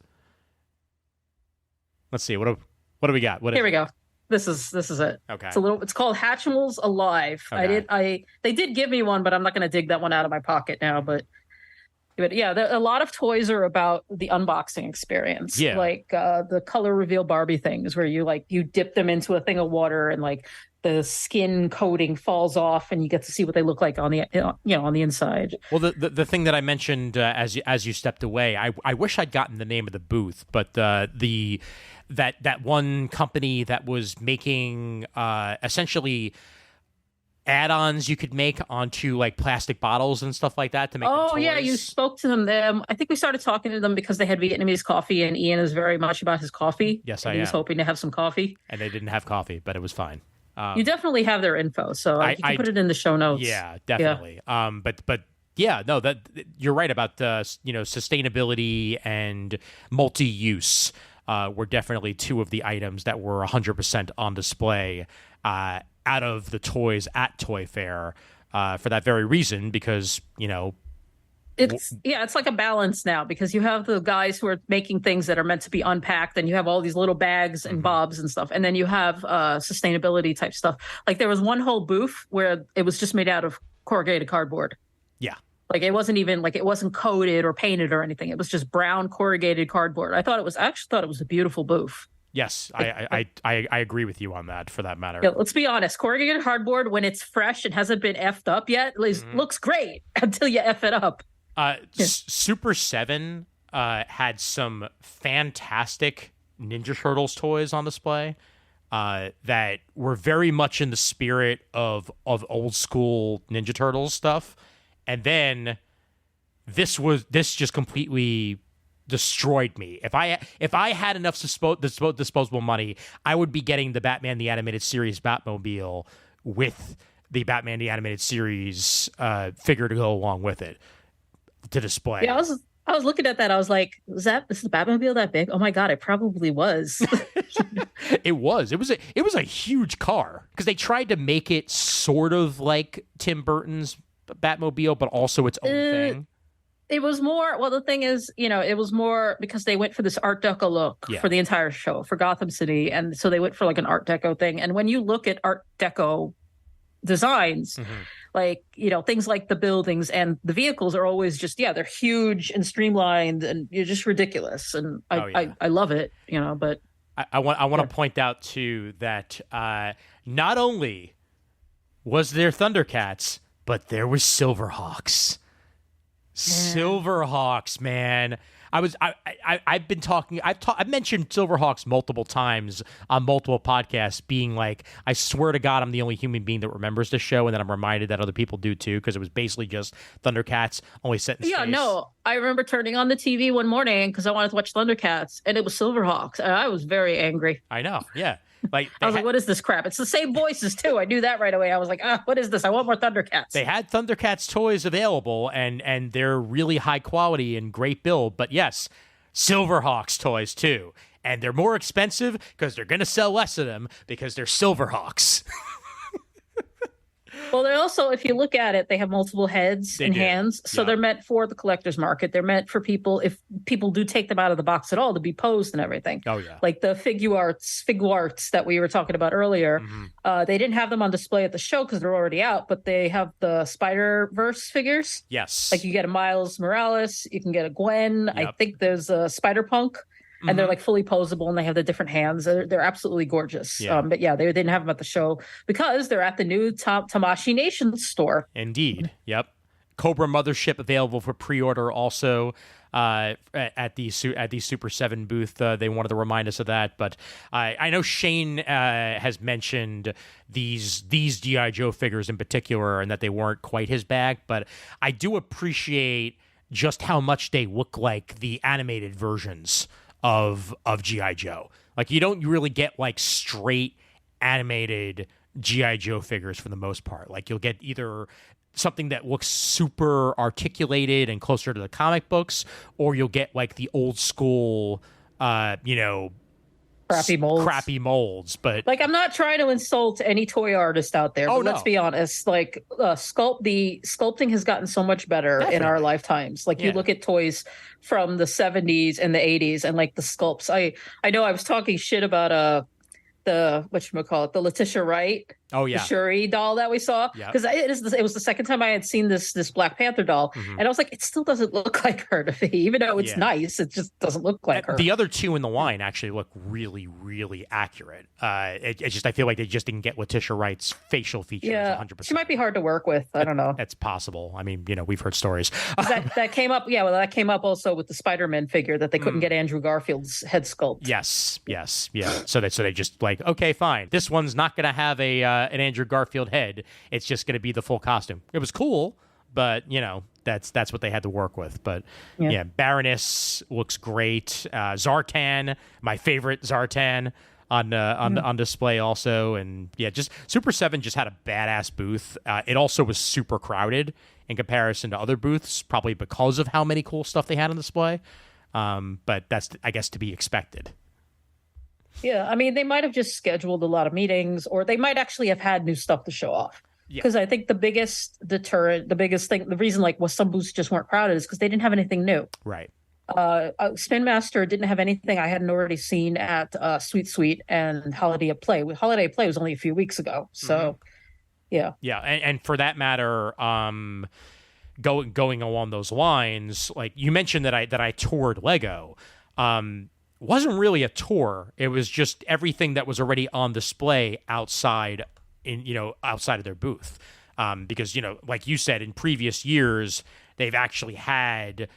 Let's see. What do we got? Here we go. This is it. Okay. It's called Hatchimals Alive. Okay. They did give me one, but I'm not going to dig that one out of my pocket now. But yeah, a lot of toys are about the unboxing experience. Yeah. Like the color reveal Barbie things where you dip them into a thing of water and like the skin coating falls off and you get to see what they look like on the on the inside. Well, the thing that I mentioned as you stepped away, I wish I'd gotten the name of the booth, but that one company that was making essentially add-ons you could make onto like plastic bottles and stuff like that to make them toys. Yeah, you spoke to them. I think we started talking to them because they had Vietnamese coffee, and Ian is very much about his coffee. Yes, He was hoping to have some coffee. And they didn't have coffee, but it was fine. You definitely have their info, so you can put it in the show notes. Yeah, definitely. Yeah. But yeah, no, that you're right about sustainability and multi-use were definitely two of the items that were 100% on display out of the toys at Toy Fair for that very reason, because it's like a balance now, because you have the guys who are making things that are meant to be unpacked, and you have all these little bags and bobs and stuff, and then you have sustainability type stuff. Like, there was one whole booth where it was just made out of corrugated cardboard. Yeah. Like, it wasn't even it wasn't coated or painted or anything. It was just brown corrugated cardboard. I actually thought it was a beautiful booth. Yes, I agree with you on that, for that matter. Yeah, let's be honest. Corrugated cardboard, when it's fresh and hasn't been effed up yet, looks great until you F it up. Super 7 had some fantastic Ninja Turtles toys on display that were very much in the spirit of old school Ninja Turtles stuff. And then this just completely destroyed me. If I had enough disposable money, I would be getting the Batman the Animated Series Batmobile with the Batman the Animated Series figure to go along with it to display. Yeah, I was looking at that. I was like, is the Batmobile that big? Oh my God, it probably was. It was. It was a huge car because they tried to make it sort of like Tim Burton's Batmobile, but also its own thing. It was more, well, the thing is, it was more because they went for this Art Deco look for the entire show for Gotham City. And so they went for like an Art Deco thing. And when you look at Art Deco designs, like, things like the buildings and the vehicles are always just, they're huge and streamlined and you're just ridiculous. And I love it, but. I want to point out too that not only was there Thundercats, but there was Silverhawks. Silverhawks, man. I've mentioned Silverhawks multiple times on multiple podcasts, being like, I swear to God, I'm the only human being that remembers the show, and then I'm reminded that other people do too, because it was basically just Thundercats, only set in space. Yeah, no, I remember turning on the TV one morning because I wanted to watch Thundercats, and it was Silverhawks, and I was very angry. I know, yeah. Like I was like, what is this crap? It's the same voices too. I knew that right away. I was like, what is this? I want more Thundercats. They had Thundercats toys available, and they're really high quality and great build. But yes, Silverhawks toys too. And they're more expensive because they're going to sell less of them because they're Silverhawks. Well, they're also, if you look at it, they have multiple heads and hands. So they're meant for the collector's market. They're meant for people, if people do take them out of the box at all, to be posed and everything. Oh, yeah. Like the Figuarts that we were talking about earlier. They didn't have them on display at the show because they're already out, but they have the Spider-Verse figures. Yes. Like you get a Miles Morales, you can get a Gwen. Yep. I think there's a Spider-Punk. And they're like fully posable and they have the different hands. They're absolutely gorgeous. Yeah. But yeah, they didn't have them at the show because they're at the new Tamashii Nation store. Indeed. Yep. Cobra Mothership available for pre-order also at the Super 7 booth. They wanted to remind us of that. But I know Shane has mentioned these G.I. Joe figures in particular and that they weren't quite his bag. But I do appreciate just how much they look like the animated versions of G.I. Joe. Like, you don't really get like straight animated G.I. Joe figures for the most part. Like, you'll get either something that looks super articulated and closer to the comic books, or you'll get like the old school crappy molds. But like, I'm not trying to insult any toy artist out there, but let's be honest, like sculpting has gotten so much better in our lifetimes. Like you look at toys from the 70s and the 80s and like the sculpts. I know I was talking shit about the the Letitia Wright, the Shuri doll that we saw, because it was the second time I had seen this Black Panther doll, and I was like, it still doesn't look like her to me, even though it's nice. It just doesn't look like her. The other two in the line actually look really, really accurate. I feel like they just didn't get Letitia Wright's facial features 100%. She might be hard to work with. I don't know. That's possible. I mean, we've heard stories. that came up. Yeah, well, that came up also with the Spider-Man figure that they couldn't get Andrew Garfield's head sculpt. Yes, yeah. So they just like, okay, fine. This one's not going to have an Andrew Garfield head. It's just going to be the full costume. It was cool, but that's what they had to work with. But yeah, Baroness looks great. Zartan, my favorite Zartan, on display also. And yeah, just Super 7 just had a badass booth. It also was super crowded in comparison to other booths, probably because of how many cool stuff they had on display. But that's, I guess, to be expected. Yeah, I mean, they might have just scheduled a lot of meetings, or they might actually have had new stuff to show off. Because I think the biggest deterrent, the biggest thing, the reason some booths just weren't crowded is because they didn't have anything new. Right. Spin Master didn't have anything I hadn't already seen at Sweet Sweet and Holiday of Play. Holiday of Play was only a few weeks ago. So, yeah. Yeah, and for that matter, going along those lines, like you mentioned that I toured Lego. Wasn't really a tour. It was just everything that was already on display outside of their booth. Because, like you said, in previous years, they've actually had,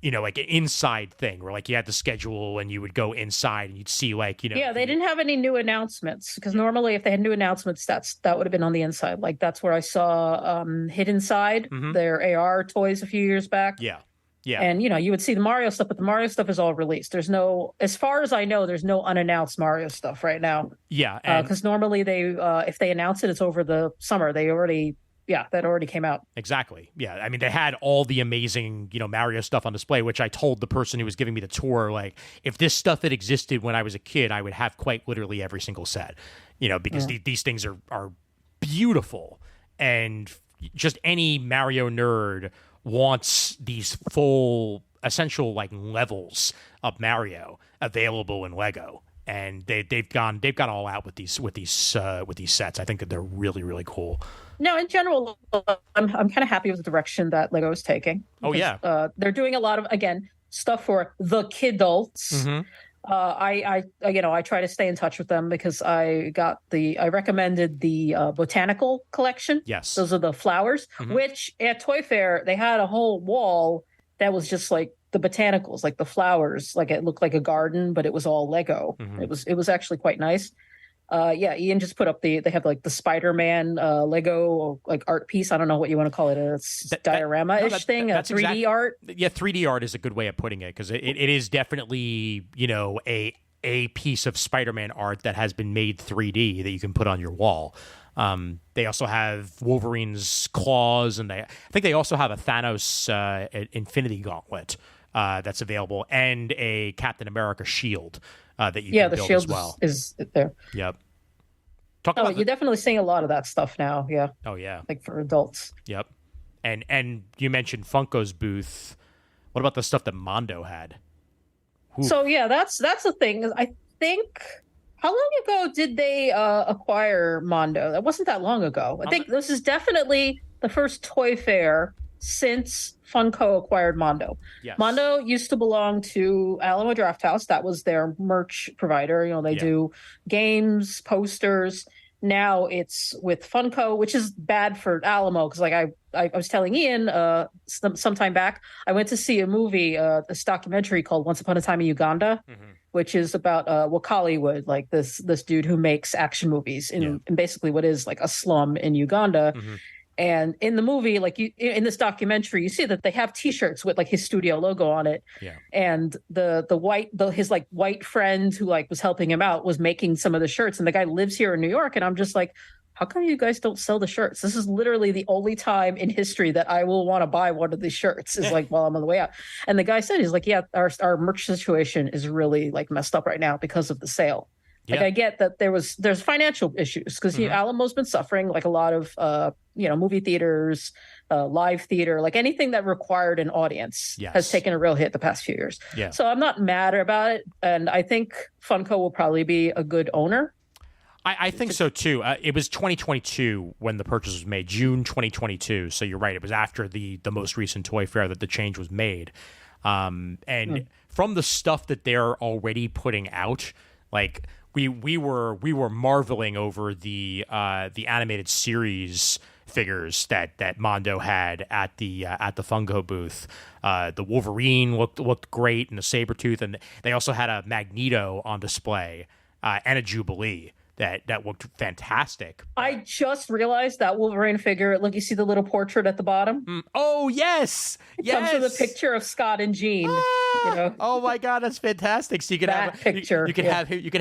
like an inside thing where like you had the schedule and you would go inside and you'd see like, Yeah, they didn't have any new announcements because normally if they had new announcements, that would have been on the inside. Like that's where I saw Hidden Side, their AR toys a few years back. Yeah. Yeah. And you would see the Mario stuff, but the Mario stuff is all released. There's no, as far as I know, there's no unannounced Mario stuff right now. Yeah. And Because normally if they announce it, it's over the summer. That already came out. exactly. Yeah. I mean, they had all the amazing, Mario stuff on display, which I told the person who was giving me the tour, like, if this stuff had existed when I was a kid, I would have quite literally every single set, because these things are beautiful. And just any Mario nerd wants these full, essential, like, levels of Mario available in Lego. And they've gone all out with these sets. I think that they're really, really cool. No, in general, I'm kind of happy with the direction that Lego is taking. Oh, yeah. They're doing a lot of, again, stuff for the kidults. Mm-hmm. I try to stay in touch with them because I recommended the botanical collection. Yes. Those are the flowers, which at Toy Fair, they had a whole wall that was just like the botanicals, like the flowers, like it looked like a garden, but it was all Lego. It was actually quite nice. Ian just put up they have like the Spider-Man Lego like art piece. I don't know what you want to call it. It's diorama-ish thing, that's 3D art. Yeah, 3D art is a good way of putting it because it is definitely, a piece of Spider-Man art that has been made 3D that you can put on your wall. They also have Wolverine's claws, and I think they also have a Thanos Infinity Gauntlet that's available, and a Captain America shield that you can build shield as well. Is there. Yep. You're definitely seeing a lot of that stuff now. Yeah. Oh yeah. Like for adults. Yep. And you mentioned Funko's booth. What about the stuff that Mondo had? Ooh. So yeah, that's the thing. I think, how long ago did they acquire Mondo? That wasn't that long ago. I think this is definitely the first Toy Fair since Funko acquired Mondo. Yes. Mondo used to belong to Alamo Drafthouse. That was their merch provider. They do games, posters. Now it's with Funko, which is bad for Alamo because, like I was telling Ian some time back, I went to see a movie, this documentary called Once Upon a Time in Uganda, which is about Wakaliwood, like this dude who makes action movies in basically what is like a slum in Uganda. And in the movie, like in this documentary, you see that they have T-shirts with like his studio logo on it. Yeah. And his like white friend who like was helping him out was making some of the shirts. And the guy lives here in New York. And I'm just like, how come you guys don't sell the shirts? This is literally the only time in history that I will want to buy one of these shirts is like while I'm on the way out. And the guy said, he's like, yeah, our merch situation is really like messed up right now because of the sale. Like I get that there's financial issues because Alamo's been suffering, like a lot of movie theaters, live theater, like anything that required an audience has taken a real hit the past few years. Yeah. So I'm not mad about it, and I think Funko will probably be a good owner. I think so too. It was 2022 when the purchase was made, June 2022. So you're right; it was after the most recent Toy Fair that the change was made. And from the stuff that they're already putting out, like. We were marveling over the animated series figures that Mondo had at the Funko booth. The Wolverine looked great, and the Sabretooth, and they also had a Magneto on display and a Jubilee that looked fantastic. I just realized that Wolverine figure. Look, you see the little portrait at the bottom? Oh yes, it comes with a picture of Scott and Jean. Oh my God, that's fantastic! So you can have picture. You can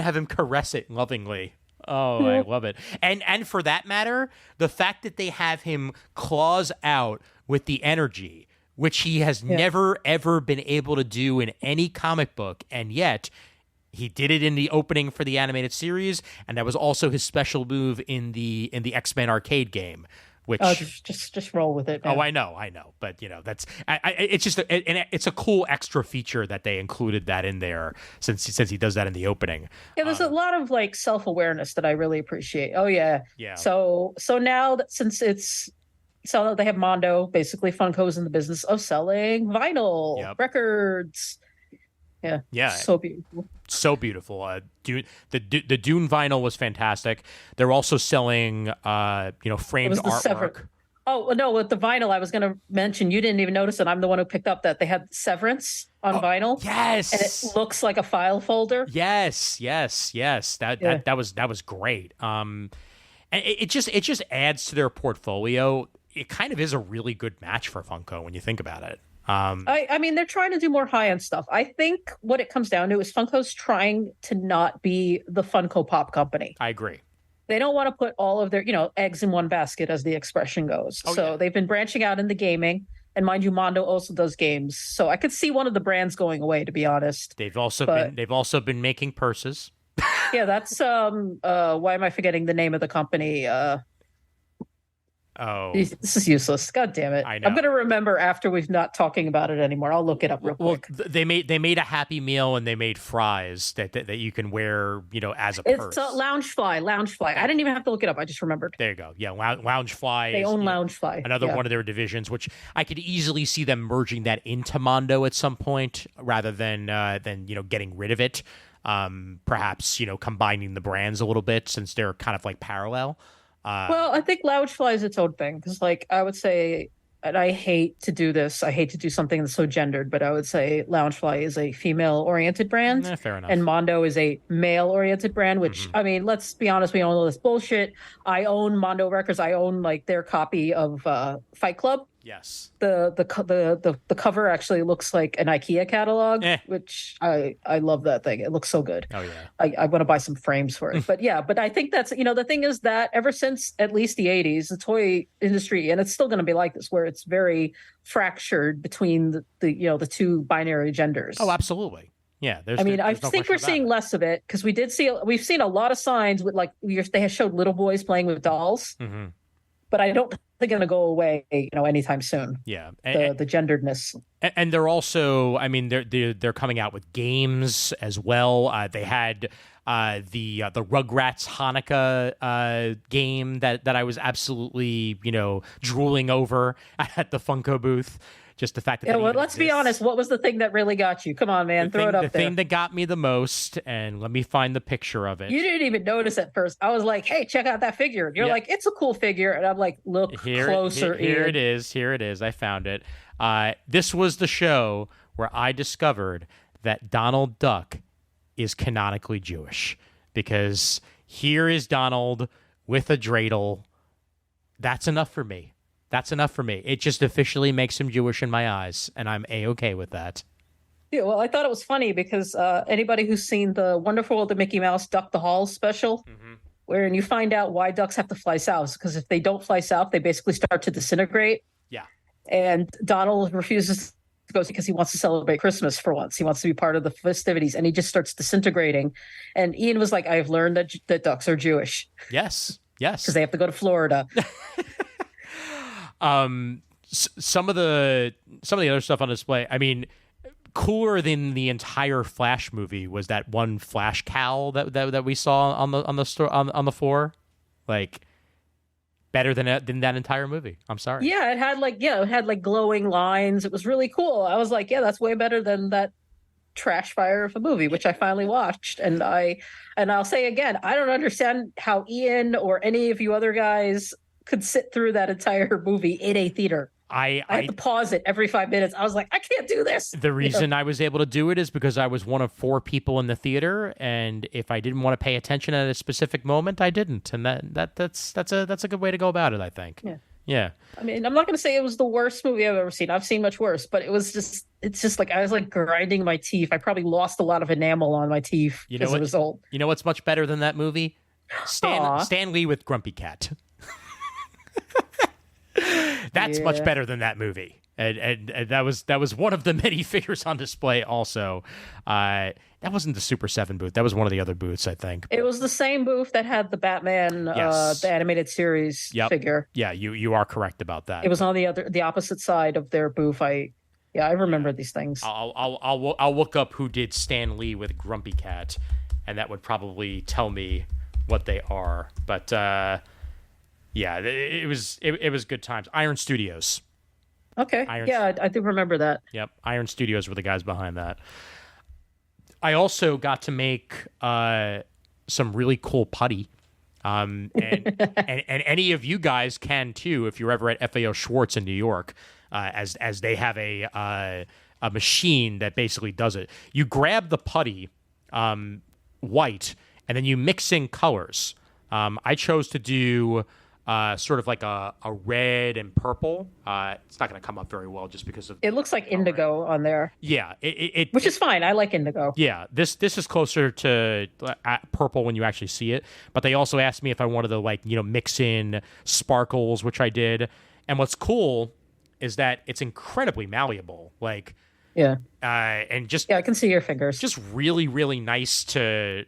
have him caress it lovingly. Oh, I love it. And for that matter, the fact that they have him claws out with the energy, which he has never ever been able to do in any comic book, and yet he did it in the opening for the animated series, and that was also his special move in the X-Men arcade game. Which just roll with it, man. Oh, I know, but that's it's just it's a cool extra feature that they included that in there since he does that in the opening. Yeah, there's a lot of like self-awareness that I really appreciate. Oh yeah. So now that since they have Mondo, basically Funko's in the business of selling vinyl records. Yeah. So beautiful. So beautiful. The Dune vinyl was fantastic. They're also selling, framed artwork. Oh no! With the vinyl, I was going to mention. You didn't even notice it. I'm the one who picked up that they had Severance on vinyl. Yes, and it looks like a file folder. Yes. That was great. And it just adds to their portfolio. It kind of is a really good match for Funko when you think about it. I mean, they're trying to do more high end stuff. I think what it comes down to is Funko's trying to not be the Funko Pop company. I agree. They don't want to put all of their, eggs in one basket, as the expression goes. Oh, So yeah. they've been branching out into gaming. And mind you, Mondo also does games. So I could see one of the brands going away, to be honest. They've also been making purses. Yeah, that's why am I forgetting the name of the company? Oh, This is useless. God damn it. I know. I'm gonna remember after we've not talking about it anymore. I'll look it up real well, quick. they made a Happy Meal and they made fries that you can wear, as a It's purse. Loungefly. I didn't even have to look it up. I just remembered. There you go. Yeah, Loungefly. They is, own you know, Loungefly. another Yeah. one of their divisions, which I could easily see them merging that into Mondo at some point, rather than getting rid of it. Perhaps combining the brands a little bit, since they're kind of like parallel. Well, I think Loungefly is its own thing because, like, I would say, and I hate to do this. I hate to do something that's so gendered, but I would say Loungefly is a female-oriented brand, Fair enough. and Mondo is a male-oriented brand. Which, I mean, let's be honest, we own all this bullshit. I own Mondo Records. I own like their copy of Fight Club. Yes. The cover actually looks like an IKEA catalog, Eh. which I love that thing. It looks so good. Oh yeah. I want to buy some frames for it. But yeah, but I think that's, the thing is that ever since at least the 80s, the toy industry, and it's still going to be like this, where it's very fractured between the two binary genders. Oh, absolutely. Yeah. I mean, I there's no think we're question about seeing it. less of it because we've seen a lot of signs with, like, they have showed little boys playing with dolls, Mm-hmm. but I don't think they're going to go away, anytime soon. Yeah. The genderedness. And they're also, I mean, they're coming out with games as well. They had the Rugrats Hanukkah game that I was absolutely drooling over at the Funko booth. Just the fact that Yeah, that well, even let's be exists. honest. What was the thing that really got you? Come on, man, throw it up The there. thing that got me the most, and let me find the picture of it. You didn't even notice at first. I was like, "Hey, check out that figure." And you're Yeah. like, "It's a cool figure," and I'm like, "Look closer." Here Ian. it is. Here it is. I found it. This was the show where I discovered that Donald Duck is canonically Jewish, because here is Donald with a dreidel. That's enough for me. That's enough for me. It just officially makes him Jewish in my eyes, and I'm A-okay with that. Yeah, well, I thought it was funny because anybody who's seen the Wonderful World of Mickey Mouse Duck the Hall special, wherein you find out why ducks have to fly south, because if they don't fly south, they basically start to disintegrate. Yeah. And Donald refuses to go because he wants to celebrate Christmas for once. He wants to be part of the festivities, and he just starts disintegrating. And Ian was like, "I've learned that ducks are Jewish Yes. Yes. because they have to go to Florida." Some of the other stuff on display, I mean, cooler than the entire Flash movie was that one Flash cowl that we saw on the floor. Like, better than that entire movie. I'm sorry. Yeah, it had like glowing lines. It was really cool. I was like, yeah, that's way better than that trash fire of a movie, which I finally watched. And I'll say again, I don't understand how Ian or any of you other guys could sit through that entire movie in a theater. I had to pause it every 5 minutes. I was like, I can't do this. The reason I was able to do it is because I was one of 4 people in the theater, and if I didn't want to pay attention at a specific moment, I didn't, and that's a good way to go about it, I think. Yeah. Yeah. I mean, I'm not going to say it was the worst movie I've ever seen. I've seen much worse, but it's just like I was like grinding my teeth. I probably lost a lot of enamel on my teeth as a result. You know what's much better than that movie? Stan Lee with Grumpy Cat. That's much better than that movie. And that was one of the many figures on display also. That wasn't the Super 7 booth. That was one of the other booths, I think. It was the same booth that had the Batman, Yes. the animated series figure. Yeah, you are correct about that. It was on the opposite side of their booth. I remember these things. I'll look up who did Stan Lee with Grumpy Cat, and that would probably tell me what they are. But yeah, it was good times. Iron Studios. Okay. I do remember that. Yep, Iron Studios were the guys behind that. I also got to make some really cool putty. And any of you guys can too if you're ever at FAO Schwartz in New York, as they have a machine that basically does it. You grab the putty, white, and then you mix in colors. I chose to do sort of like a red and purple. It's not going to come up very well just because of It looks like indigo on there, yeah. which is fine. I like indigo. Yeah, this is closer to purple when you actually see it. But they also asked me if I wanted to mix in sparkles, which I did. And what's cool is that it's incredibly malleable. Yeah. And just Yeah, I can see your fingers. just really really nice to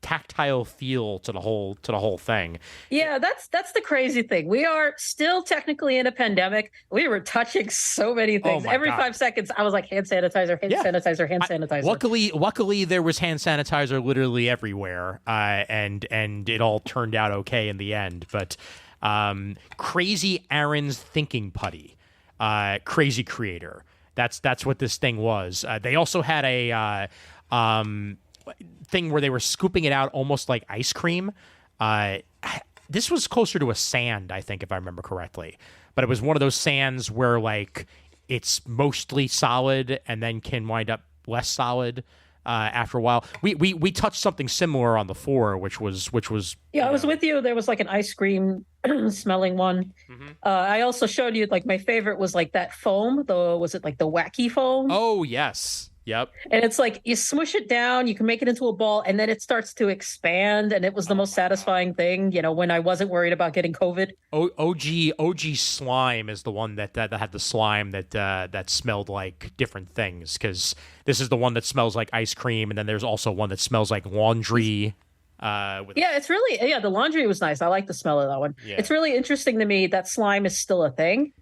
tactile feel to the whole thing. Yeah, that's the crazy thing. We are still technically in a pandemic. We were touching so many things. my Every God. 5 seconds, I was like, hand sanitizer, hand Yeah. sanitizer, hand sanitizer. Luckily, there was hand sanitizer literally everywhere, and it all turned out okay in the end. But Crazy Aaron's thinking putty, crazy creator. That's what this thing was. They also had a thing where they were scooping it out almost like ice cream. This was closer to a sand, I think, if I remember correctly. But it was one of those sands where it's mostly solid and then can wind up less solid after a while. We touched something similar on the floor, which was Yeah, I was with you. There was like an ice cream smelling one. I also showed you my favorite was that foam. Was it the wacky foam? Oh yes. Yep. And it's you smush it down, you can make it into a ball, and then it starts to expand. And it was the most satisfying thing, when I wasn't worried about getting COVID. OG slime is the one that had the slime that smelled like different things, because this is the one that smells like ice cream, and then there's also one that smells like laundry. It's really the laundry was nice. I like the smell of that one. Yeah. It's really interesting to me that slime is still a thing.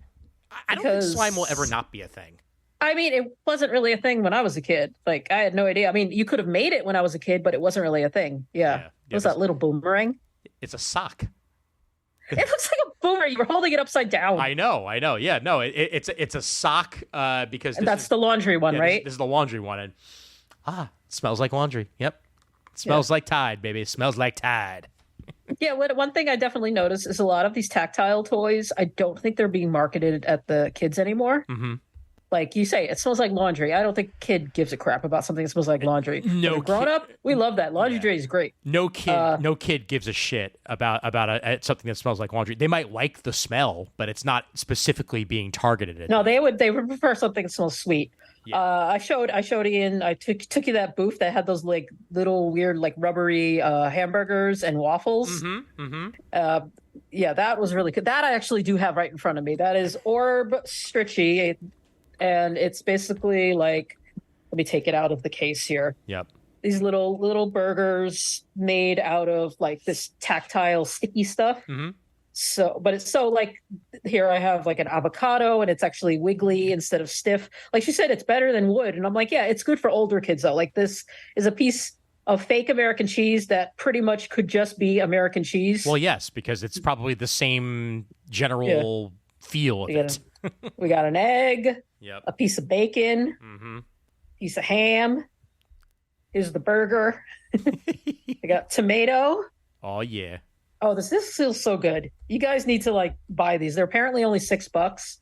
I don't think slime will ever not be a thing. I mean, it wasn't really a thing when I was a kid. I had no idea. I mean, you could have made it when I was a kid, but it wasn't really a thing. Yeah. It was that little boomerang. It's a sock. It looks like a boomerang. You were holding it upside down. I know. Yeah, no, it's a sock because that's the laundry one, right? This is the laundry one, and it smells like laundry. Yep, it smells like Tide, baby. It smells like Tide. Yeah, one thing I definitely noticed is a lot of these tactile toys. I don't think they're being marketed at the kids anymore. Mm-hmm. Like you say, it smells like laundry. I don't think a kid gives a crap about something that smells like laundry. No, grown up, we love that. Laundry is great. No kid gives a shit about something that smells like laundry. They might like the smell, but it's not specifically being targeted at. No, they would prefer something that smells sweet. Yeah. I showed Ian. I took you that booth that had those little weird rubbery hamburgers and waffles. Mm-hmm, mm-hmm. Yeah, that was really good. That I actually do have right in front of me. That is Orb Stritchy. And it's basically let me take it out of the case here. Yep. These little burgers made out of this tactile sticky stuff. Mm-hmm. So, but it's so here I have an avocado and it's actually wiggly instead of stiff. Like she said, it's better than wood. And I'm yeah, it's good for older kids though. This is a piece of fake American cheese that pretty much could just be American cheese. Well, yes, because it's probably the same general feel of it. We got an egg. Yep. A piece of bacon, piece of ham. Here's the burger. I got tomato. Oh yeah. Oh, this feels so good. You guys need to buy these. They're apparently only $6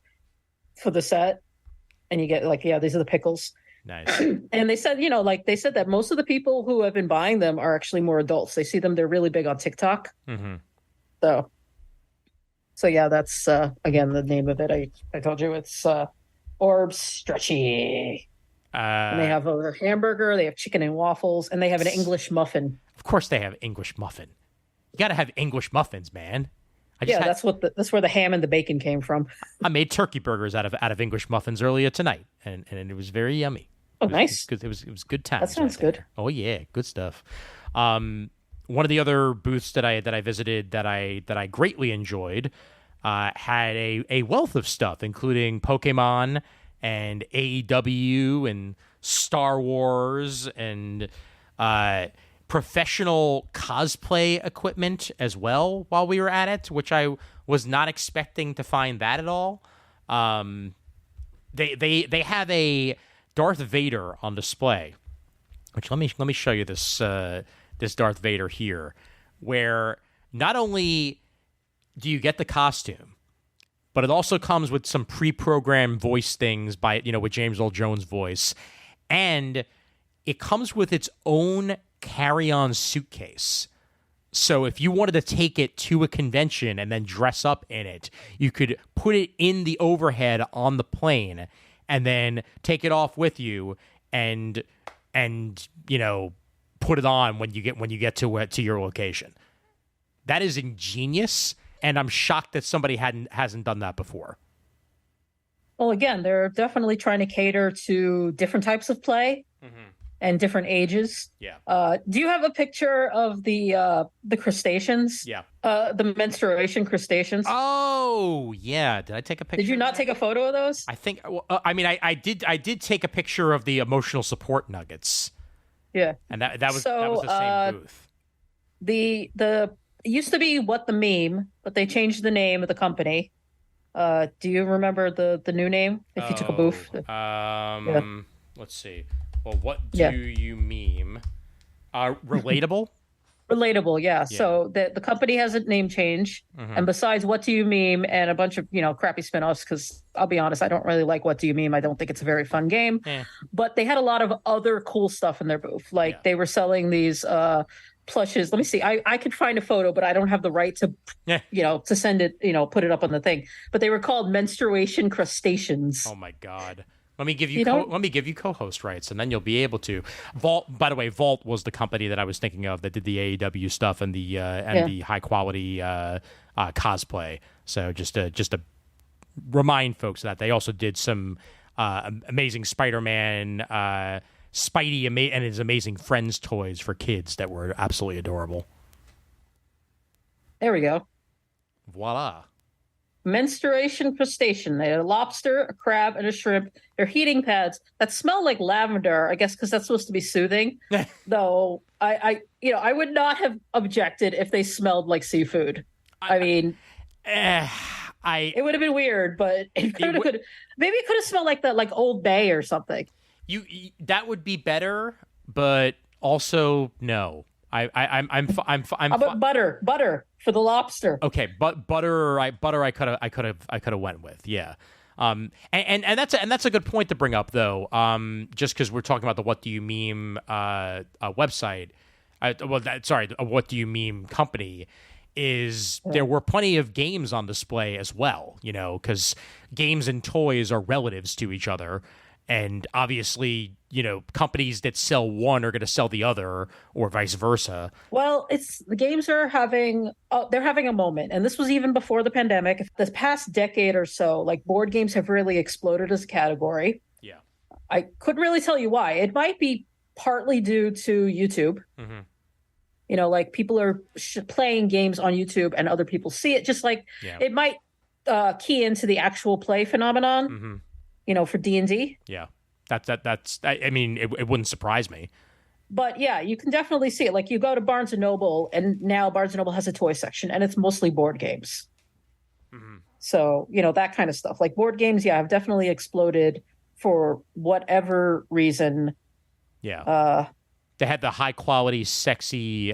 for the set, and you get these are the pickles. Nice. And they said they said that most of the people who have been buying them are actually more adults. They see them; they're really big on TikTok. Mm-hmm. So yeah, that's again the name of it. I told you it's. Orb Stretchy. And they have a hamburger, they have chicken and waffles, and they have an English muffin. Of course they have English muffin. You got to have English muffins, man. That's where the ham and the bacon came from. I made turkey burgers out of English muffins earlier tonight, and it was very yummy. Oh, nice. It was good times. That sounds good. Oh yeah, good stuff. One of the other booths that I visited that I greatly enjoyed had a wealth of stuff, including Pokemon and AEW and Star Wars and professional cosplay equipment as well while we were at it, which I was not expecting to find that at all. They have a Darth Vader on display, which let me show you this Darth Vader here, where not only do you get the costume, but it also comes with some pre-programmed voice things by, with James Earl Jones' voice. And it comes with its own carry-on suitcase. So if you wanted to take it to a convention and then dress up in it, you could put it in the overhead on the plane and then take it off with you and put it on when you get to your location. That is ingenious, and I'm shocked that somebody hasn't done that before. Well, again, they're definitely trying to cater to different types of play and different ages. Yeah. Do you have a picture of the crustaceans? Yeah. The menstruation crustaceans. Oh, yeah. Did I take a picture? Did you not take a photo of those? I think. I did take a picture of the emotional support nuggets. Yeah. And that was the same booth. The it used to be What the Meme, but they changed the name of the company. Do you remember the new name? If you took a booth. Let's see. Well, what do you meme? Relatable? Relatable, yeah. So the company has a name change, and besides What Do You Meme and a bunch of crappy spinoffs, because I'll be honest, I don't really like What Do You Meme. I don't think it's a very fun game. But they had a lot of other cool stuff in their booth. Like they were selling these plushes. Let me see. I could find a photo, but I don't have the right to to send it, put it up on the thing. But they were called menstruation crustaceans. Oh my God. Let me give you co-host rights, and then you'll be able to. Vault, by the way, Vault was the company that I was thinking of that did the AEW stuff and the high quality cosplay. So just to remind folks that they also did some amazing Spider-Man, Spidey, and his amazing Friends toys for kids that were absolutely adorable. There we go. Voila. Menstruation crustacean. They had a lobster, a crab, and a shrimp. They're heating pads that smell like lavender, I guess, because that's supposed to be soothing. Though I would not have objected if they smelled like seafood. It would have been weird, but maybe it could have smelled like Old Bay or something. That would be better, but also no. I'm How about butter for the lobster? Okay, but butter I could have went with, yeah. And that's a good point to bring up though. Just because we're talking about the What Do You Meme website, What Do You Meme company, is there were plenty of games on display as well, because games and toys are relatives to each other. And obviously, companies that sell one are going to sell the other, or vice versa. Well, the games are they're having a moment, and this was even before the pandemic. This past decade or so, like board games have really exploded as a category. Yeah, I couldn't really tell you why. It might be partly due to YouTube. Like people are playing games on YouTube, and other people see it. Just like it might key into the actual play phenomenon. For D&D. Yeah, that's. I mean, it wouldn't surprise me. But yeah, you can definitely see it. Like you go to Barnes and Noble, and now Barnes and Noble has a toy section, and it's mostly board games. So that kind of stuff. Like board games, have definitely exploded for whatever reason. Yeah. They had the high quality, sexy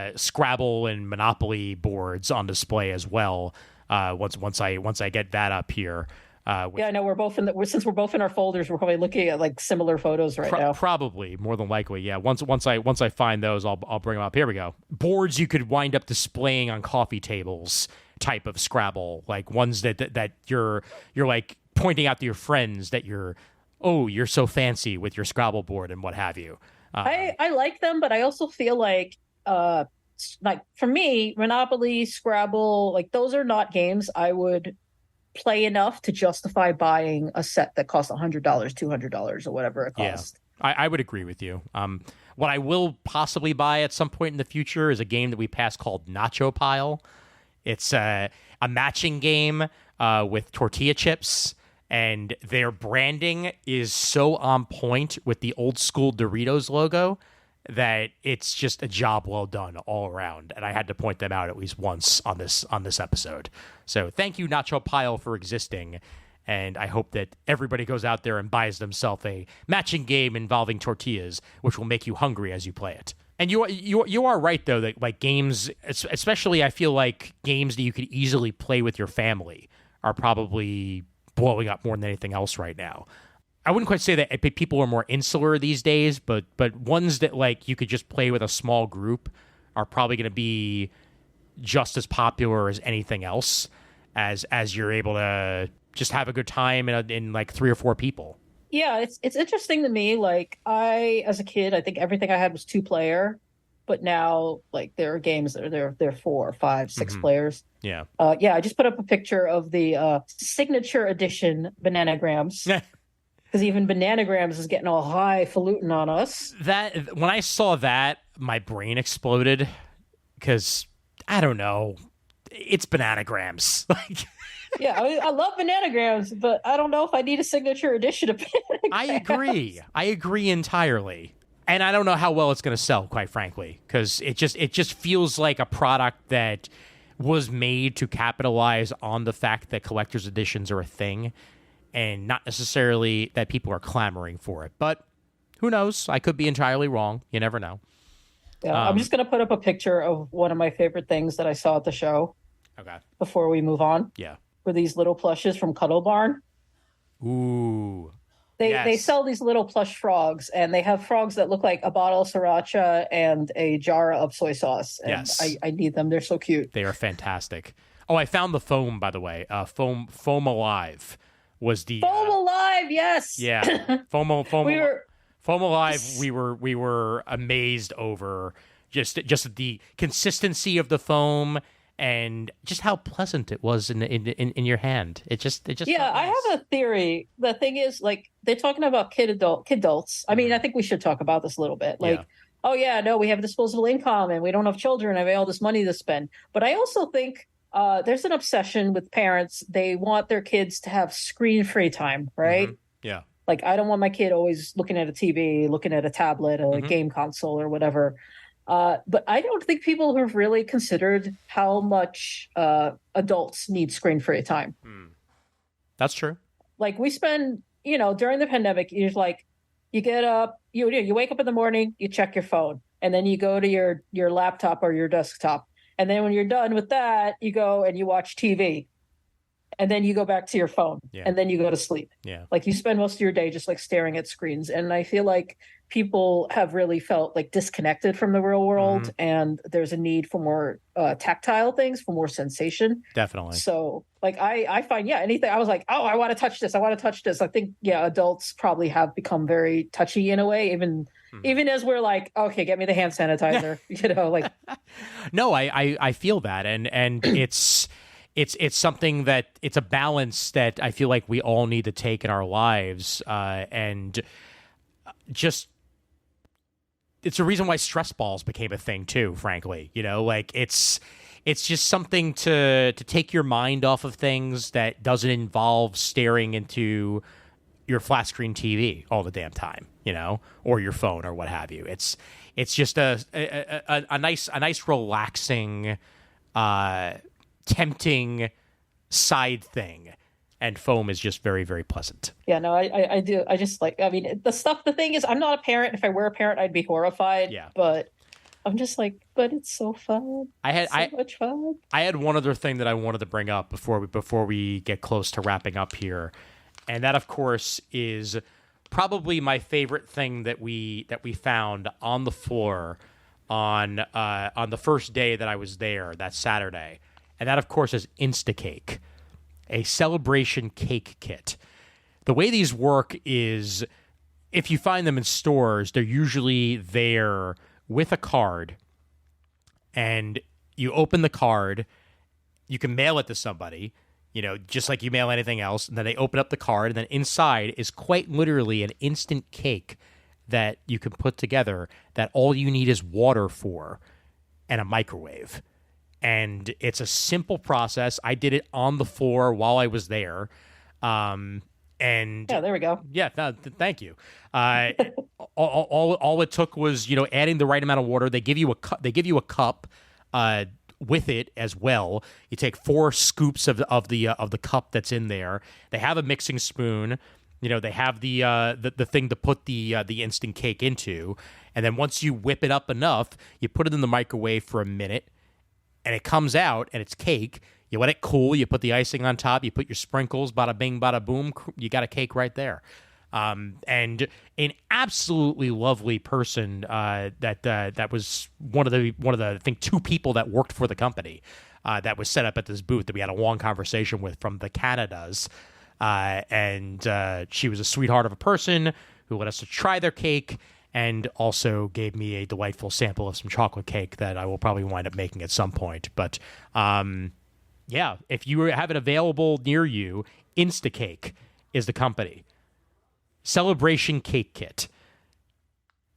Scrabble and Monopoly boards on display as well. Once I get that up here. I know since we're both in our folders, we're probably looking at like similar photos right now. Probably, more than likely, yeah. Once I find those, I'll bring them up. Here we go. Boards you could wind up displaying on coffee tables, type of Scrabble, like ones that you're like pointing out to your friends that you're so fancy with your Scrabble board and what have you. I like them, but I also feel like for me, Monopoly, Scrabble, like those are not games I would play enough to justify buying a set that costs $100, $200, or whatever it costs. Yeah, I would agree with you. What I will possibly buy at some point in the future is a game that we passed called Nacho Pile. It's a matching game with tortilla chips, and their branding is so on point with the old school Doritos logo that it's just a job well done all around, and I had to point them out at least once on this episode. So thank you, Nacho Pile, for existing, and I hope that everybody goes out there and buys themselves a matching game involving tortillas, which will make you hungry as you play it. And you are right though that like games, especially I feel like games that you could easily play with your family, are probably blowing up more than anything else right now. I wouldn't quite say that people are more insular these days, but ones that like you could just play with a small group are probably going to be just as popular as anything else, as you're able to just have a good time in like 3 or 4 people. Yeah, it's interesting to me. Like as a kid, I think everything I had was 2-player, but now like there are games that are they're 4, 5, 6 players. Yeah. Yeah, I just put up a picture of the signature edition Bananagrams. Because even Bananagrams is getting all highfalutin on us. That when I saw that, my brain exploded because I don't know, it's Bananagrams. Like, yeah, I love Bananagrams, but I don't know if I need a signature edition of Bananagrams. I agree entirely, and I don't know how well it's going to sell, quite frankly, because it just feels like a product that was made to capitalize on the fact that collector's editions are a thing, and not necessarily that people are clamoring for it. But who knows? I could be entirely wrong. You never know. Yeah, I'm just going to put up a picture of one of my favorite things that I saw at the show. Okay. Before we move on. Yeah. Were these little plushes from Cuddle Barn. Ooh. They sell these little plush frogs, and they have frogs that look like a bottle of sriracha and a jar of soy sauce. And yes. I need them. They're so cute. They are fantastic. Oh, I found the foam, by the way. Foam Alive was the Foam Alive, yes. Yeah. Foam Alive, we were amazed over just the consistency of the foam and just how pleasant it was in your hand. It just yeah. Nice. I have a theory. The thing is, like, they're talking about kidults. I mean, I think we should talk about this a little bit. Like, oh yeah, no, we have disposable income and we don't have children and we have all this money to spend. But I also think there's an obsession with parents. They want their kids to have screen-free time, right? Mm-hmm. Yeah. Like, I don't want my kid always looking at a TV, looking at a tablet, a game console, or whatever. But I don't think people have really considered how much adults need screen-free time. That's true. Like, we spend, during the pandemic, you're like, you get up, you wake up in the morning, you check your phone, and then you go to your laptop or your desktop. And then when you're done with that, you go and you watch TV. And then you go back to your phone, and then you go to sleep. Yeah. Like, you spend most of your day just like staring at screens. And I feel like people have really felt like disconnected from the real world, and there's a need for more tactile things, for more sensation. Definitely. So like, I find, anything, I was like, oh, I want to touch this. I want to touch this. I think, adults probably have become very touchy in a way, even as we're like, okay, get me the hand sanitizer, like. No, I feel that. And it's something that it's a balance that I feel like we all need to take in our lives, and just it's a reason why stress balls became a thing too. Frankly, like it's just something to take your mind off of things that doesn't involve staring into your flat screen TV all the damn time, or your phone or what have you. It's just a nice relaxing, tempting side thing, and foam is just very, very pleasant. Yeah, no, I do. I just like, I mean, the thing is, I'm not a parent. If I were a parent, I'd be horrified. Yeah. But I'm just like, but it's so fun. So much fun. I had one other thing that I wanted to bring up before we get close to wrapping up here. And that, of course, is probably my favorite thing that we found on the floor on the first day that I was there, that Saturday. And that, of course, is Instacake, a celebration cake kit. The way these work is, if you find them in stores, they're usually there with a card, and you open the card, you can mail it to somebody, just like you mail anything else, and then they open up the card, and then inside is quite literally an instant cake that you can put together that all you need is water for and a microwave. And it's a simple process. I did it on the floor while I was there. And yeah, there we go. Yeah, no, thank you. All it took was, adding the right amount of water. They give you a cup. They give you a cup with it as well. You take 4 scoops of the cup that's in there. They have a mixing spoon. They have the thing to put the instant cake into. And then once you whip it up enough, you put it in the microwave for a minute. And it comes out, and it's cake. You let it cool. You put the icing on top. You put your sprinkles. Bada bing, bada boom. You got a cake right there. And an absolutely lovely person that was one of the I think two people that worked for the company that was set up at this booth that we had a long conversation with from the Canadas. And she was a sweetheart of a person who let us to try their cake and also gave me a delightful sample of some chocolate cake that I will probably wind up making at some point. But yeah, if you have it available near you, Instacake is the company. Celebration Cake Kit.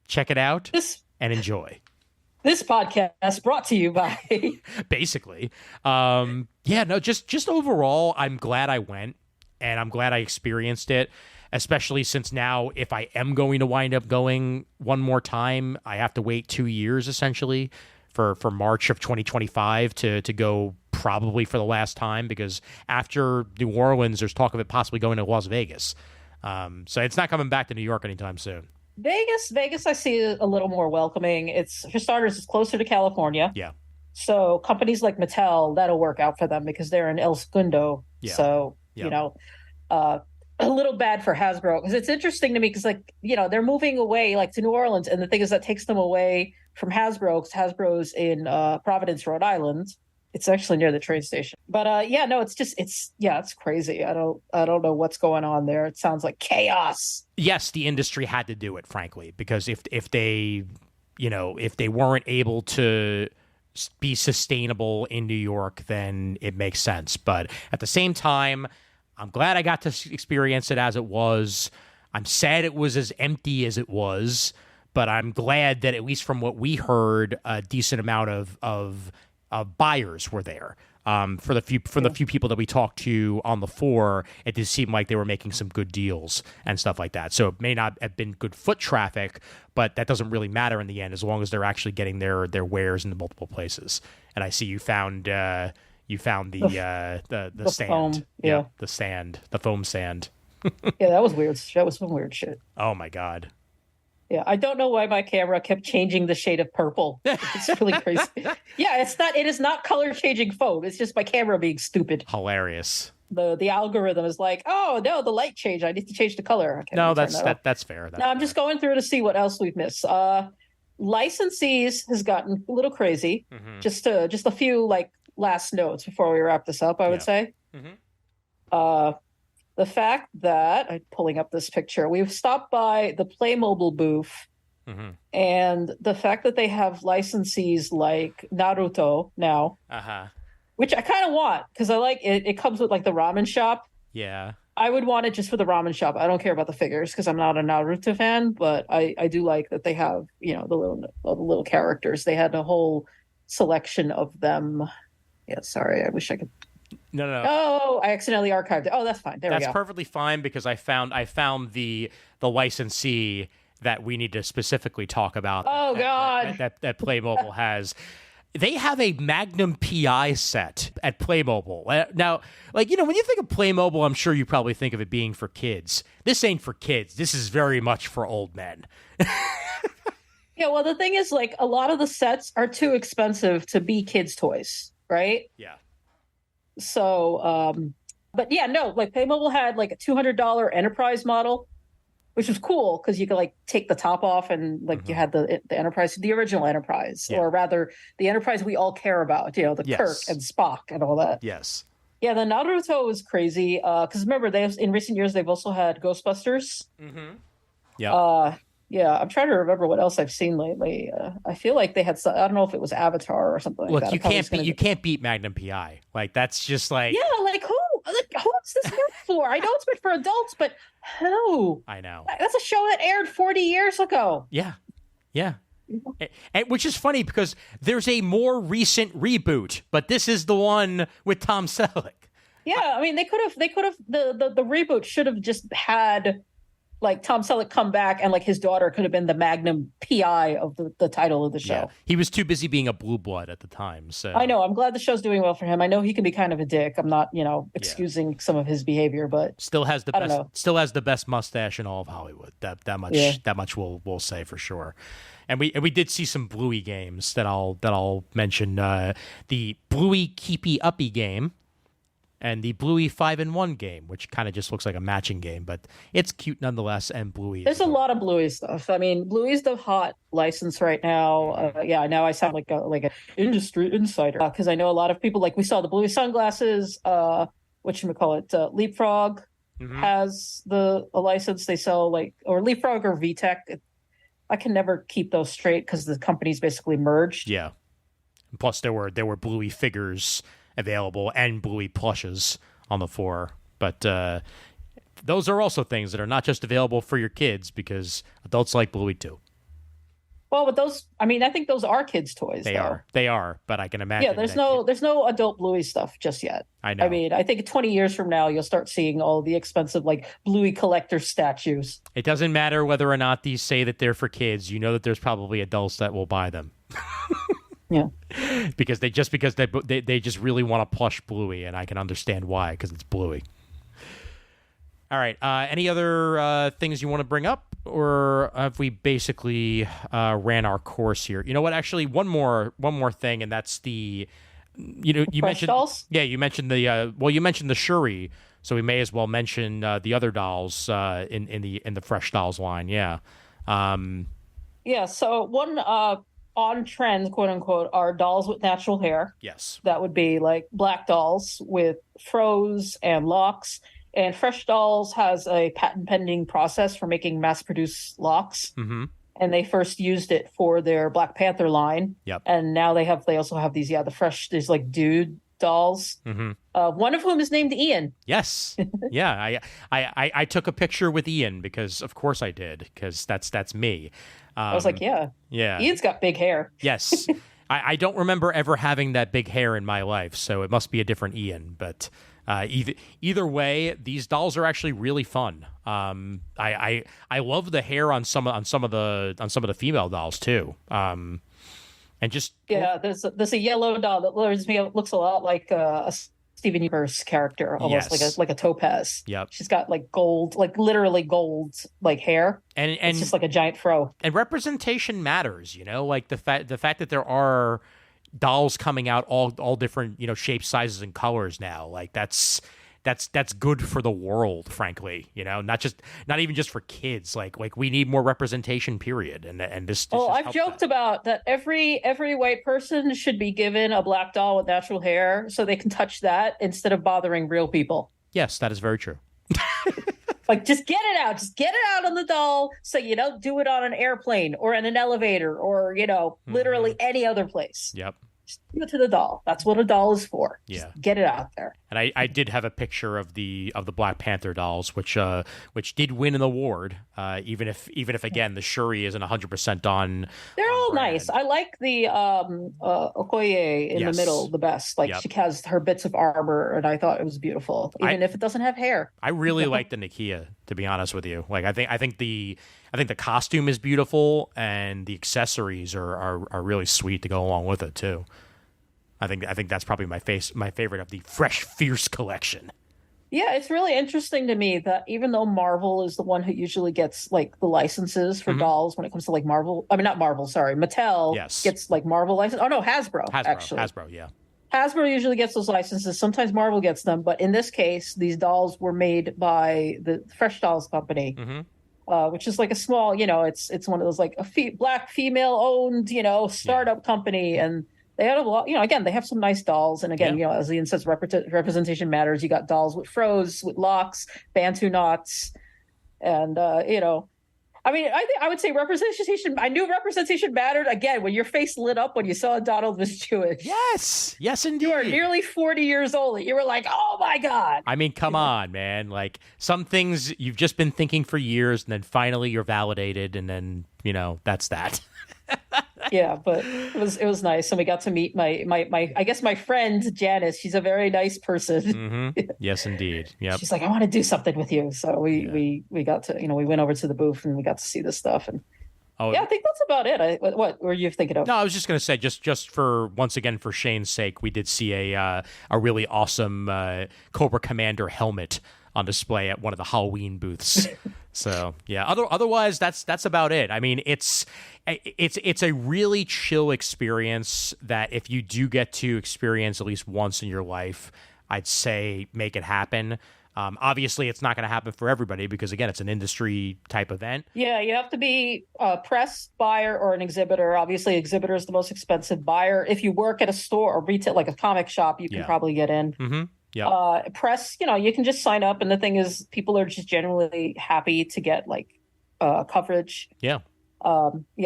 Check it out and enjoy. This podcast brought to you by basically. Just overall, I'm glad I went and I'm glad I experienced it, especially since now if I am going to wind up going one more time, I have to wait 2 years essentially for March of 2025 to go probably for the last time, because after New Orleans, there's talk of it possibly going to Las Vegas. So it's not coming back to New York anytime soon. Vegas, I see a little more welcoming. It's, for starters, it's closer to California. Yeah. So companies like Mattel, that'll work out for them because they're in El Segundo. Yeah. So, a little bad for Hasbro, because it's interesting to me because, they're moving away to New Orleans. And the thing is that takes them away from Hasbro, because Hasbro's in Providence, Rhode Island. It's actually near the train station. But it's crazy. I don't know what's going on there. It sounds like chaos. Yes, the industry had to do it, frankly, because if they weren't able to be sustainable in New York, then it makes sense. But at the same time, I'm glad I got to experience it as it was. I'm sad it was as empty as it was, but I'm glad that at least from what we heard, a decent amount of buyers were there. For the few people that we talked to on the floor, it did seem like they were making some good deals and stuff like that. So it may not have been good foot traffic, but that doesn't really matter in the end, as long as they're actually getting their wares into multiple places. And I see you found the stand. Foam. Yeah. The foam sand. Yeah, that was weird. That was some weird shit. Oh my God. Yeah, I don't know why my camera kept changing the shade of purple. It's really crazy. Yeah, it is not color changing foam. It's just my camera being stupid. Hilarious. The algorithm is like, oh no, the light changed. I need to change the color. No, that's fair. No, I'm just going through to see what else we've missed. Licensees has gotten a little crazy. Mm-hmm. Just a few last notes before we wrap this up, I would say. Mm-hmm. The fact that, I'm pulling up this picture, we've stopped by the Playmobil booth, mm-hmm. and the fact that they have licensees like Naruto now, which I kind of want, because I like it. It comes with the ramen shop. Yeah. I would want it just for the ramen shop. I don't care about the figures because I'm not a Naruto fan, but I do like that they have, the little characters. They had a whole selection of them. Yeah, sorry. I wish I could. No. Oh, I accidentally archived it. Oh, that's fine. That's perfectly fine, because I found the licensee that we need to specifically talk about. Oh, God. That Playmobil has. They have a Magnum PI set at Playmobil. Now, when you think of Playmobil, I'm sure you probably think of it being for kids. This ain't for kids. This is very much for old men. Yeah, well, the thing is, a lot of the sets are too expensive to be kids' toys, right? Yeah. So, but yeah, no, Playmobil had a $200 Enterprise model, which was cool because you could take the top off and mm-hmm. you had the Enterprise, the original Enterprise, or rather the Enterprise we all care about, the yes. Kirk and Spock and all that. Yes. Yeah, the Naruto was crazy because remember, in recent years they've also had Ghostbusters. Mm-hmm. Yeah. Yeah, I'm trying to remember what else I've seen lately. I feel like they had some, I don't know if it was Avatar or something like that. Look, you can't beat Magnum PI. That's just yeah, who's this meant for? I know it's meant for adults, but who? I know. That's a show that aired 40 years ago. Yeah. And which is funny because there's a more recent reboot, but this is the one with Tom Selleck. Yeah, I mean they could have the reboot should have just had Tom Selleck come back, and his daughter could have been the Magnum PI of the title of the show. Yeah. He was too busy being a blue blood at the time. So I know. I'm glad the show's doing well for him. I know he can be kind of a dick. I'm not, excusing some of his behavior, but still has the best mustache in all of Hollywood. That much we'll say for sure. And we did see some Bluey games that I'll mention. The Bluey Keepy Uppy game. and the Bluey 5-in-1 game, which kind of just looks like a matching game, but it's cute nonetheless. And Bluey, There's a lot of Bluey stuff. I mean, Bluey's the hot license right now. Yeah, now I sound like a industry insider because I know a lot of people. Like we saw the Bluey sunglasses. Whatchamacallit, Leapfrog has a license. They sell or Leapfrog or VTech. I can never keep those straight because the companies basically merged. Yeah. Plus, there were Bluey figures available and Bluey plushes on the floor. But those are also things that are not just available for your kids because adults like Bluey too. Well, but those, I mean, I think those are kids' toys. They are, but I can imagine. Yeah, there's no adult Bluey stuff just yet. I know. I mean, I think 20 years from now, you'll start seeing all the expensive Bluey collector statues. It doesn't matter whether or not these say that they're for kids. You know that there's probably adults that will buy them. Yeah, because they just really want to plush Bluey, and I can understand why because it's Bluey. All right. Any other things you want to bring up, or have we basically ran our course here? You know what? Actually, one more thing, and that's you mentioned dolls? Yeah, you mentioned you mentioned the Shuri, so we may as well mention the other dolls in the Fresh Dolls line. Yeah. Yeah. So one on trend, quote unquote, are dolls with natural hair. Yes. That would be like black dolls with froze and locks. And Fresh Dolls has a patent pending process for making mass produced locks. Mm-hmm. And they first used it for their Black Panther line. Yep. And now they also have these, there's dude dolls. Mm-hmm. One of whom is named Ian. Yes. Yeah. I took a picture with Ian because of course I did, because that's me. I was like, yeah. Ian's got big hair. Yes. I don't remember ever having that big hair in my life, so it must be a different Ian. But either way, these dolls are actually really fun. I love the hair on some of the female dolls too. And just there's a yellow doll that looks a lot like a Steven Universe character, almost like a topaz. Yep. She's got gold, literally gold hair, and it's just like a giant fro. And representation matters, like the fact that there are dolls coming out all different shapes, sizes, and colors now. Like that's good for the world, frankly. Not even just for kids. Like we need more representation. Period. And this. I've joked about that. Every white person should be given a black doll with natural hair so they can touch that instead of bothering real people. Yes, that is very true. Just get it out. Just get it out on the doll so you don't do it on an airplane or in an elevator or, literally any other place. Yep. Just do it to the doll. That's what a doll is for. Yeah. Just get it out there. And I did have a picture of the Black Panther dolls, which did win an award, even if again the Shuri isn't 100% on. They're all brand. Nice. I like the Okoye in the middle the best. She has her bits of armor, and I thought it was beautiful, even if it doesn't have hair. I really like the Nakia, to be honest with you. I think the costume is beautiful, and the accessories are really sweet to go along with it too. I think that's probably my favorite of the Fresh Fierce collection. Yeah, it's really interesting to me that even though Marvel is the one who usually gets the licenses for dolls when it comes to Marvel, I mean not Marvel, sorry, Mattel gets Marvel license. Oh no, Hasbro actually. Hasbro, yeah. Hasbro usually gets those licenses. Sometimes Marvel gets them, but in this case, these dolls were made by the Fresh Dolls company. Mm-hmm. Which is a small, it's one of those black female owned, startup company, and they had a lot, again, they have some nice dolls. And again, as Ian says, representation matters. You got dolls with froze, with locks, Bantu knots. And, I would say representation. I knew representation mattered. Again, when your face lit up when you saw Donald was Jewish. Yes, indeed. You are nearly 40 years old. You were like, oh my God. I mean, come on, man. Some things you've just been thinking for years, and then finally you're validated, and then, that's that. Yeah, but it was nice, and we got to meet my I guess my friend Janice. She's a very nice person. Mm-hmm. Yes, indeed. Yep. She's like, I want to do something with you. So we got to we went over to the booth and we got to see this stuff. And I think that's about it. What were you thinking of? No, I was just going to say, just for once again for Shane's sake, we did see a really awesome Cobra Commander helmet on display at one of the Halloween booths. So yeah, otherwise that's about it. I mean, it's a really chill experience that if you do get to experience at least once in your life, I'd say make it happen. Obviously, it's not going to happen for everybody because, again, it's an industry type event. Yeah, you have to be a press buyer or an exhibitor. Obviously, exhibitor is the most expensive. Buyer, if you work at a store or retail, like a comic shop, you can probably get in. Mm-hmm. Yeah. Press, you can just sign up. And the thing is, people are just generally happy to get like coverage. Yeah.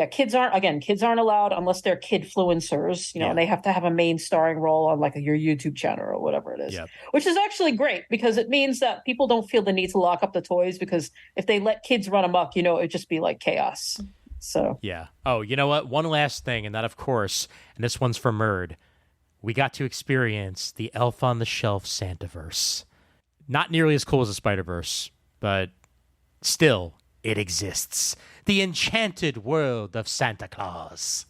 Kids aren't allowed unless they're kidfluencers, and they have to have a main starring role on like your YouTube channel or whatever it is, which is actually great because it means that people don't feel the need to lock up the toys, because if they let kids run amok, it'd just be like chaos. So, yeah. Oh, you know what? One last thing, and that, of course, and this one's for Murd. We got to experience the Elf on the Shelf Santaverse. Not nearly as cool as the Spider-Verse, but still, it exists. The enchanted world of Santa Claus.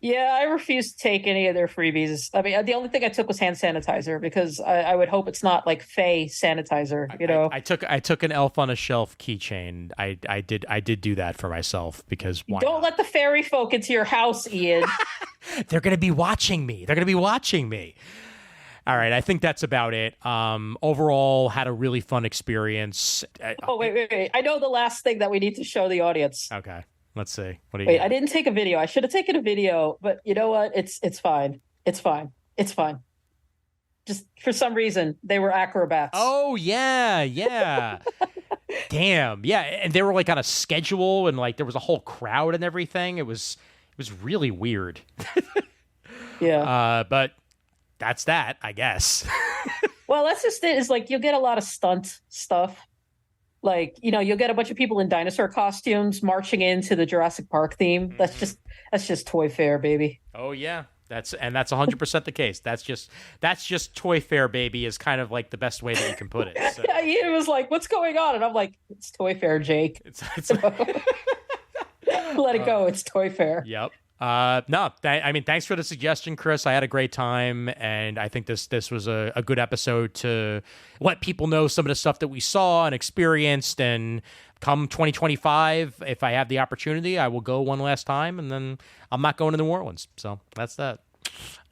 Yeah, I refuse to take any of their freebies. I mean, the only thing I took was hand sanitizer because I would hope it's not like fey sanitizer, I took an Elf on a Shelf keychain. I did do that for myself because why don't not? let the fairy folk into your house, Ian. They're going to be watching me. All right, I think that's about it. Overall, had a really fun experience. Oh, wait. I know the last thing that we need to show the audience. Okay, let's see. What do you Wait, got? I didn't take a video. I should have taken a video, but you know what? It's fine. It's fine. Just for some reason, they were acrobats. Oh, yeah. Damn, yeah. And they were like on a schedule and like there was a whole crowd and everything. It was really weird. Yeah. But that's that, I guess. Well, that's just it. Is like you'll get a lot of stunt stuff. Like, you'll get a bunch of people in dinosaur costumes marching into the Jurassic Park theme. Mm-hmm. That's just Toy Fair, baby. Oh yeah. That's 100% the case. That's just Toy Fair, baby, is kind of like the best way that you can put it. So. Yeah, Ian was like, "What's going on?" And I'm like, "It's Toy Fair, Jake." It's Let it go. It's Toy Fair. Yep. Thanks for the suggestion, Chris. I had a great time, and I think this was a good episode to let people know some of the stuff that we saw and experienced. And come 2025, if I have the opportunity, I will go one last time, and then I'm not going to New Orleans. So that's that.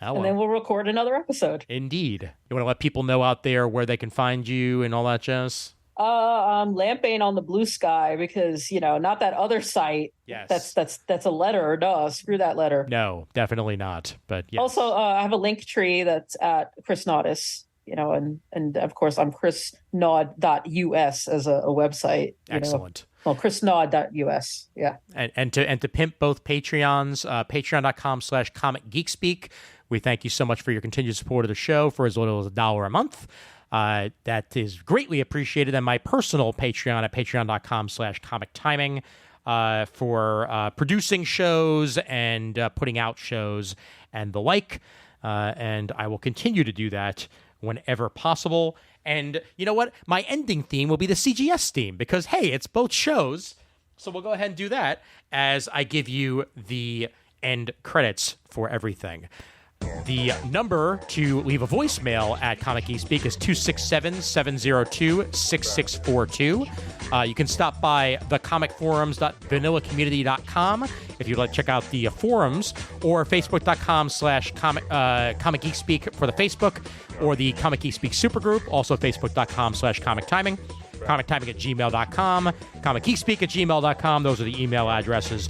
And then we'll record another episode. Indeed. You want to let people know out there where they can find you and all that jazz? Lampbane on the Blue Sky, because not that other site. Yes, that's a letter. No, screw that letter. No, definitely not. But yes. Also, I have a link tree that's at Chris Naudis. And of course I'm chrisnaud.us as a website. Excellent. Well, chrisnaud.us. Yeah. And to pimp both Patreons, patreon.com/Comic Geek Speak. We thank you so much for your continued support of the show for as little as $1 a month. That is greatly appreciated. And my personal Patreon at patreon.com/Comic Timing for producing shows and putting out shows and the like. And I will continue to do that whenever possible. And you know what? My ending theme will be the CGS theme because, hey, it's both shows. So we'll go ahead and do that as I give you the end credits for everything. The number to leave a voicemail at Comic Geek Speak is 267-702-6642. You can stop by thecomicforums.vanillacommunity.com if you'd like to check out the forums, or facebook.com/Comic Geek Speak for the Facebook, or the Comic Geek Speak supergroup, also facebook.com/Comic Timing. comictiming@gmail.com, comicgeekspeak@gmail.com. Those are the email addresses.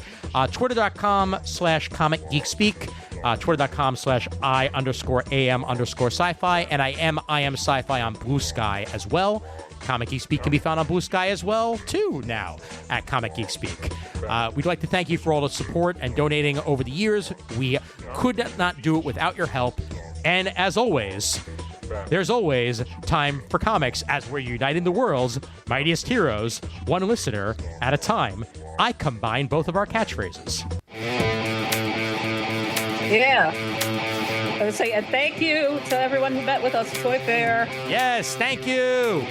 Twitter.com/Comic Geek Speak. Twitter.com/I_am_sci-fi, and I am sci-fi on Blue Sky as well. Comic Geek Speak can be found on Blue Sky as well, too, now, at Comic Geek Speak. We'd like to thank you for all the support and donating over the years. We could not do it without your help. And as always, there's always time for comics, as we're uniting the world's mightiest heroes, one listener at a time. I combine both of our catchphrases. Yeah. I would say, and thank you to everyone who met with us at Toy Fair. Yes, thank you.